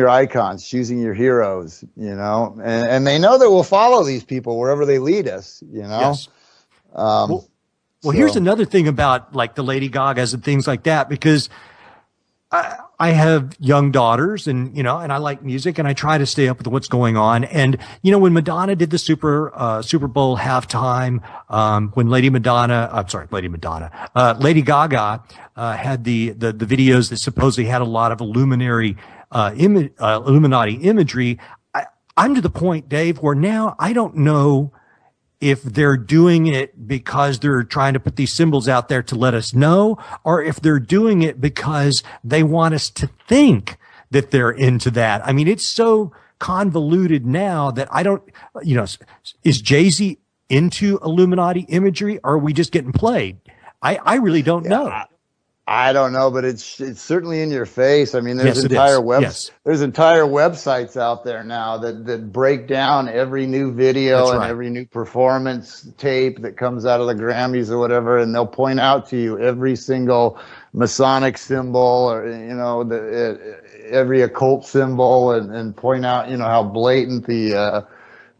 icons, choosing your heroes, and they know that we'll follow these people wherever they lead us, Yes. Well, here's another thing about like the Lady Gagas and things like that, because I have young daughters and I like music and I try to stay up with what's going on. And, when Madonna did the Super Bowl halftime, when Lady Gaga, had the videos that supposedly had a lot of Illuminati imagery. I'm to the point, Dave, where now I don't know if they're doing it because they're trying to put these symbols out there to let us know, or if they're doing it because they want us to think that they're into that. I mean, it's so convoluted now that I don't, is Jay-Z into Illuminati imagery, or are we just getting played? I really don't know. I don't know, but it's certainly in your face. I mean, there's Yes, entire there's entire websites out there now that break down every new video and every new performance tape that comes out of the Grammys or whatever, and they'll point out to you every single Masonic symbol or every occult symbol and point out how blatant the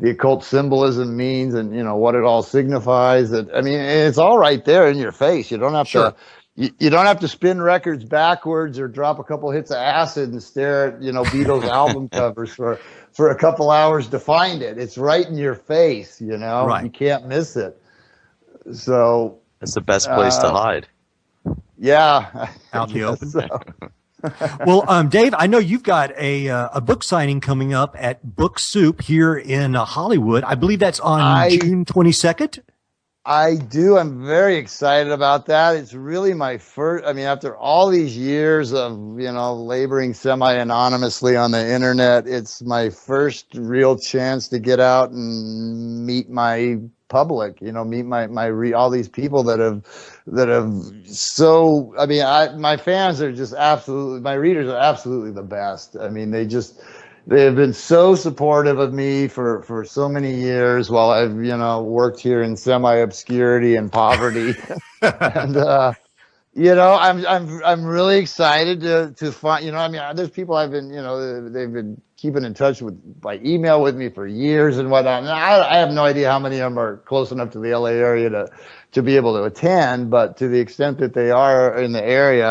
occult symbolism means and what it all signifies. I mean, it's all right there in your face. You don't have to. You don't have to spin records backwards or drop a couple hits of acid and stare at Beatles album covers for a couple hours to find it. It's right in your face. Right. You can't miss it. So it's the best place to hide. Yeah, Out in the open. So. Well, Dave, I know you've got a book signing coming up at Book Soup here in Hollywood. I believe that's on June 22nd. I do. I'm very excited about that. It's really my first, after all these years of, laboring semi-anonymously on the internet, it's my first real chance to get out and meet my public, meet all these people that have so, my fans are just absolutely, my readers are absolutely the best. I mean, they have been so supportive of me for so many years while I've, worked here in semi-obscurity and poverty. And, I'm really excited to find, there's people I've been, they've been keeping in touch with by email with me for years and whatnot. And I have no idea how many of them are close enough to the LA area to be able to attend, but to the extent that they are in the area,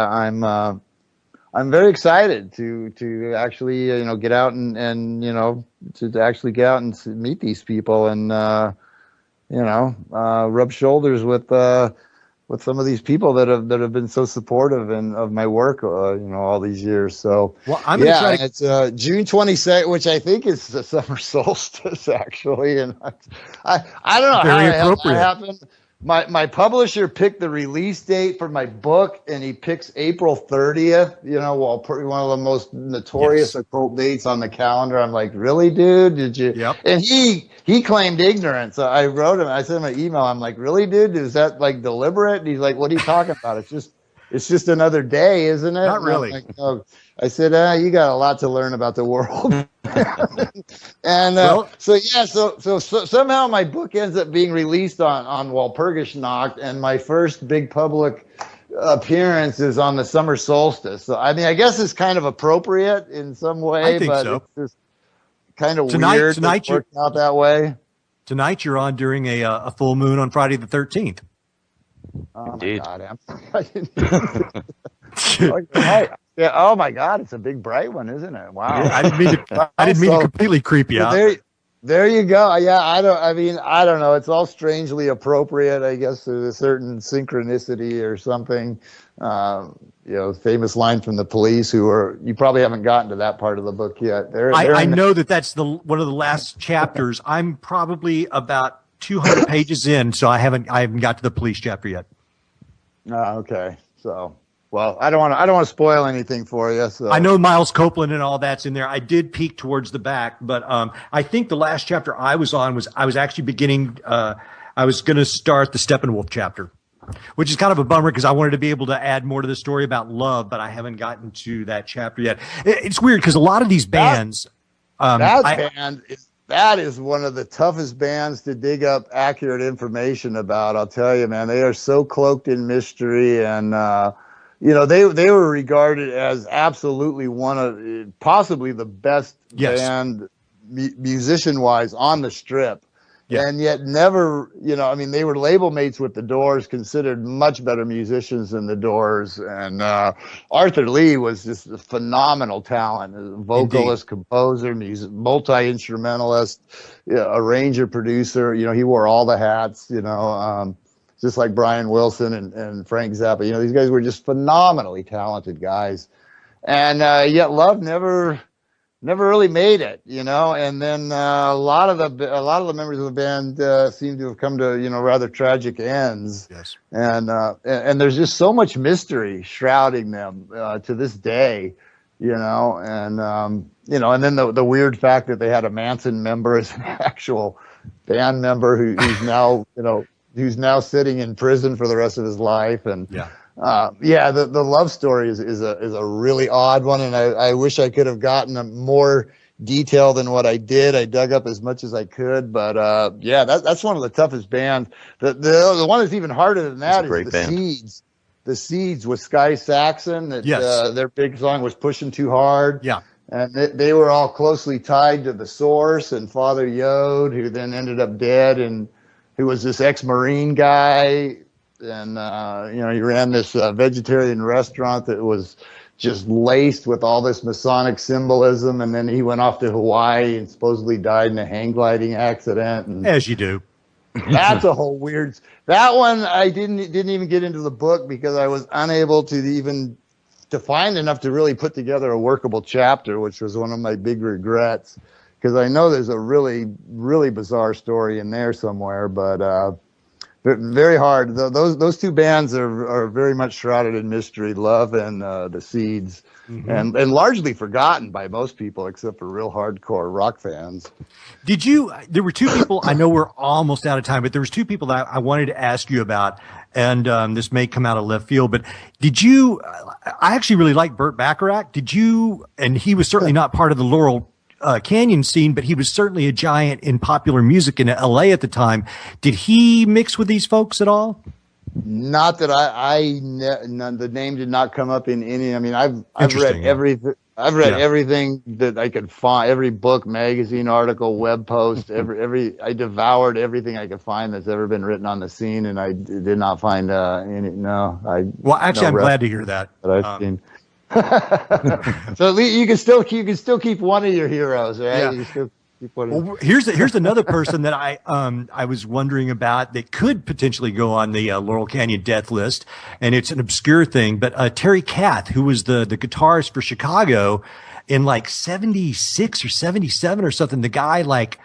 I'm very excited to actually get out and to actually get out and meet these people and rub shoulders with some of these people that have been so supportive of my work all these years. So I'm gonna try to... it's June 22nd, which I think is the summer solstice actually, and I don't know Very how appropriate. that happened. my publisher picked the release date for my book, and he picks April 30th. You know, one of the most notorious occult dates on the calendar. I'm like, really, dude? Did you? Yep. And he claimed ignorance. So I wrote him. I sent him an email. I'm like, really, dude? Is that like deliberate? And he's like, what are you talking about? It's just another day, isn't it? Not really. Like, oh. I said, you got a lot to learn about the world. And so somehow my book ends up being released on Walpurgis Nacht, and my first big public appearance is on the summer solstice. So I mean, I guess it's kind of appropriate in some way, but it's just kind of weird that it worked out that way. Tonight you're on during a full moon on Friday the 13th. Oh Indeed. my God, yeah. Oh my God, it's a big bright one, isn't it? Wow. I didn't mean to completely creep you out. There you go. Yeah, I don't know. It's all strangely appropriate, I guess. There's a certain synchronicity or something. Famous line from the Police, you probably haven't gotten to that part of the book yet. I know that's one of the last chapters. I'm probably about 200 pages in, so I haven't got to the Police chapter yet. Okay. So, well, I don't want to spoil anything for you. So. I know Miles Copeland and all that's in there. I did peek towards the back, but I think the last chapter I was on I was actually beginning. I was going to start the Steppenwolf chapter, which is kind of a bummer because I wanted to be able to add more to the story about love, but I haven't gotten to that chapter yet. It's weird because a lot of these bands. That is one of the toughest bands to dig up accurate information about. I'll tell you, man, they are so cloaked in mystery, and they were regarded as absolutely one of possibly the best band musician-wise on the Strip. Yeah. And yet never, they were label mates with the Doors, considered much better musicians than the Doors. And Arthur Lee was just a phenomenal talent, a vocalist, composer, multi-instrumentalist, arranger, producer. He wore all the hats, just like Brian Wilson and Frank Zappa. These guys were just phenomenally talented guys. And yet Love never really made it, and then a lot of the members of the band seem to have come to rather tragic ends. Yes. And there's just so much mystery shrouding them to this day, and and then the weird fact that they had a Manson member as an actual band member who's now sitting in prison for the rest of his life, and the Love story is a really odd one, and I wish I could have gotten a more detail than what I did. I dug up as much as I could, but that's one of the toughest bands. The one that's even harder than that is the Seeds. The Seeds with Sky Saxon. Their big song was "Pushing Too Hard." Yeah, and they were all closely tied to the Source and Father Yod, who then ended up dead, and who was this ex-Marine guy. And, he ran this vegetarian restaurant that was just laced with all this Masonic symbolism. And then he went off to Hawaii and supposedly died in a hang gliding accident. And as you do. That's a whole weird. That one I didn't even get into the book because I was unable to find enough to really put together a workable chapter, which was one of my big regrets. Because I know there's a really, really bizarre story in there somewhere, but very hard. Those two bands are very much shrouded in mystery, Love and the Seeds, and largely forgotten by most people except for real hardcore rock fans. There were two people, I know we're almost out of time, but there was two people that I wanted to ask you about, and this may come out of left field, but I actually really like Burt Bacharach. And he was certainly not part of the Laurel Canyon scene, but he was certainly a giant in popular music in LA at the time. Did he mix with these folks at all? Not that the name did not come up in any. I mean, I've read everything. I've read everything that I could find, every book, magazine, article, web post, I devoured everything I could find that's ever been written on the scene, and I did not find any. No, well, actually, I'm glad to hear that. I've seen. So you can still keep one of your heroes, right? Yeah. You still keep one of here's another person that I was wondering about that could potentially go on the Laurel Canyon death list, and it's an obscure thing, but Terry Kath, who was the guitarist for Chicago in like 76 or 77 or something. The guy like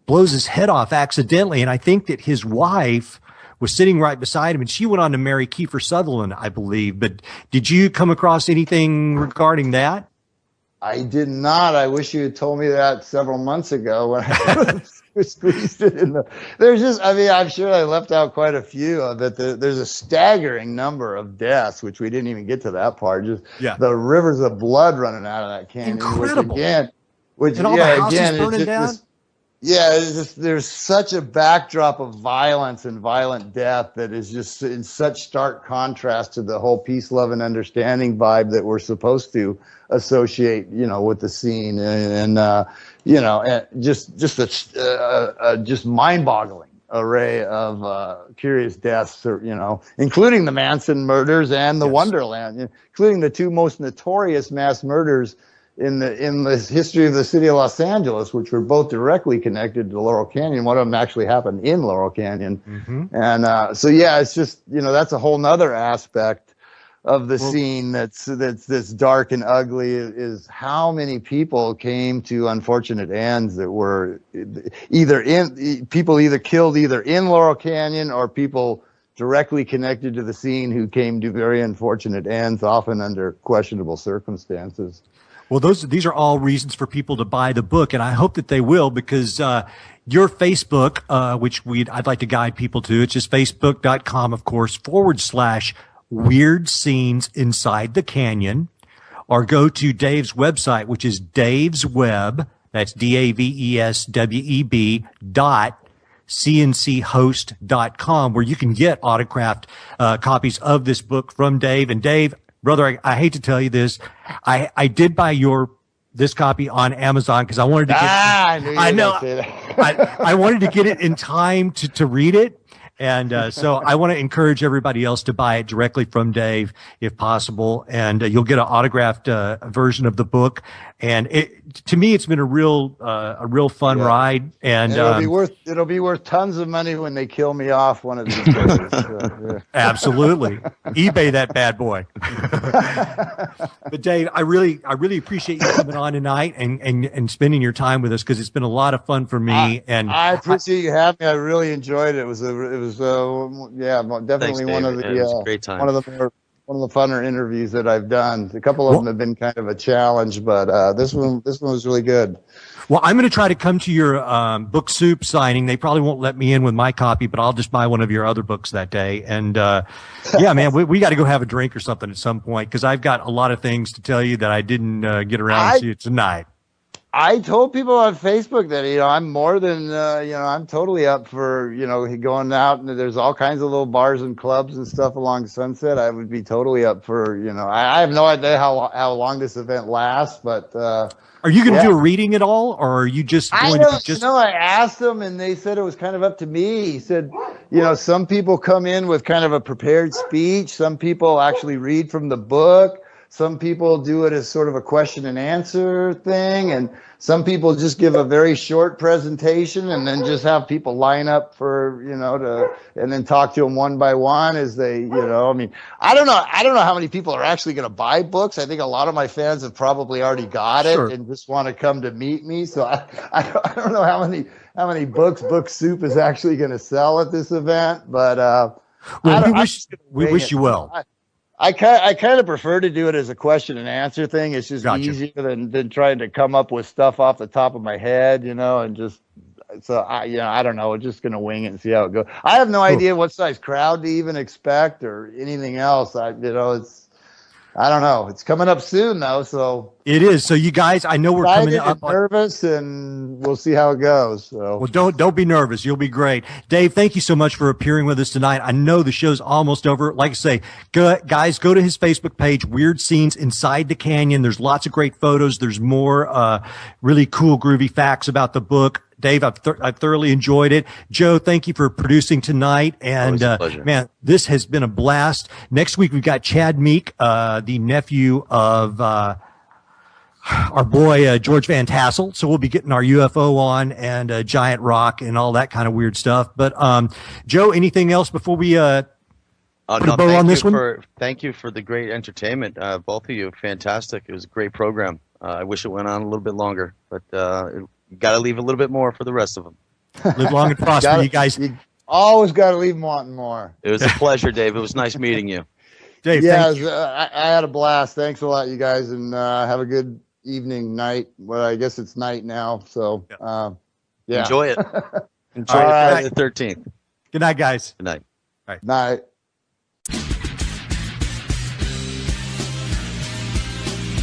blows his head off accidentally, and I think that his wife was sitting right beside him, and she went on to marry Kiefer Sutherland, I believe. But did you come across anything regarding that? I did not. I wish you had told me that several months ago when I squeezed it in the. There's just, I mean, I'm sure I left out quite a few of it. There's a staggering number of deaths, which we didn't even get to that part. Just the rivers of blood running out of that canyon. Incredible. And all the houses burning down. It's just, there's such a backdrop of violence and violent death that is just in such stark contrast to the whole peace, love, and understanding vibe that we're supposed to associate, with the scene, and just mind-boggling array of curious deaths, including the Manson murders and the Wonderland, including the two most notorious mass murders in the history of the city of Los Angeles, which were both directly connected to Laurel Canyon. One of them actually happened in Laurel Canyon. And it's just, that's a whole nother aspect of the scene that's dark and ugly, is how many people came to unfortunate ends that were either killed either in Laurel Canyon, or people directly connected to the scene who came to very unfortunate ends, often under questionable circumstances. Well, these are all reasons for people to buy the book, and I hope that they will, because your Facebook, which I'd like to guide people to, it's just facebook.com, of course, /Weird Scenes Inside the Canyon, or go to Dave's website, which is Dave's Web, that's DAVESWEB.cnchost.com, where you can get autographed copies of this book from Dave. And Dave, brother, I hate to tell you this, I did buy this copy on Amazon because I wanted to get I wanted to get it in time to read it. And so I want to encourage everybody else to buy it directly from Dave, if possible. And you'll get an autographed version of the book. And to me, it's been a real fun ride. And it'll be worth tons of money when they kill me off one of these days. Absolutely, eBay that bad boy. But Dave, I really appreciate you coming on tonight and spending your time with us, because it's been a lot of fun for me. I appreciate you having me. I really enjoyed it. It was definitely one of the great time. one of the funner interviews that I've done. A couple of them have been kind of a challenge, but this one was really good. Well, I'm going to try to come to your book soup signing. They probably won't let me in with my copy, but I'll just buy one of your other books that day. And yeah, man, we got to go have a drink or something at some point, because I've got a lot of things to tell you that I didn't get around to tonight. I told people on Facebook that, I'm more than, I'm totally up for, going out, and there's all kinds of little bars and clubs and stuff along Sunset. I would be totally up for, I have no idea how long this event lasts, but, are you going to do a reading at all, or are you just going to I asked them, and they said it was kind of up to me. He said, some people come in with kind of a prepared speech. Some people actually read from the book. Some people do it as sort of a question and answer thing, and some people just give a very short presentation and then just have people line up for, and then talk to them one by one as they, I don't know how many people are actually going to buy books. I think a lot of my fans have probably already got it and just want to come to meet me. So I don't know how many books Book Soup is actually going to sell at this event, but we wish you well. I kind of prefer to do it as a question and answer thing. It's just easier than trying to come up with stuff off the top of my head, and just I don't know. We're just gonna wing it and see how it goes. I have no idea what size crowd to even expect or anything else. I don't know. It's coming up soon though, so it is. So you guys, I know we're coming up. Nervous, and we'll see how it goes. So. Well, don't be nervous. You'll be great. Dave, thank you so much for appearing with us tonight. I know the show's almost over. Like I say, guys, go to his Facebook page, Weird Scenes Inside the Canyon. There's lots of great photos. There's more really cool, groovy facts about the book. Dave, I've thoroughly enjoyed it. Joe, thank you for producing tonight. And, man, this has been a blast. Next week, we've got Chad Meek, the nephew of, our boy, George Van Tassel. So we'll be getting our UFO on and, giant rock and all that kind of weird stuff. But, Joe, anything else before we, put a bow on this one? Thank you for the great entertainment. Both of you, fantastic. It was a great program. I wish it went on a little bit longer, but, got to leave a little bit more for the rest of them. Live long and prosper, you guys. Always got to leave them wanting more. It was a pleasure, Dave. It was nice meeting you. Dave, Yeah, thank you. I had a blast. Thanks a lot, you guys, and have a good evening, night. Well, I guess it's night now. So, yeah. Enjoy it. Enjoy All it right. Friday the 13th. Good night, guys. Good night. Night.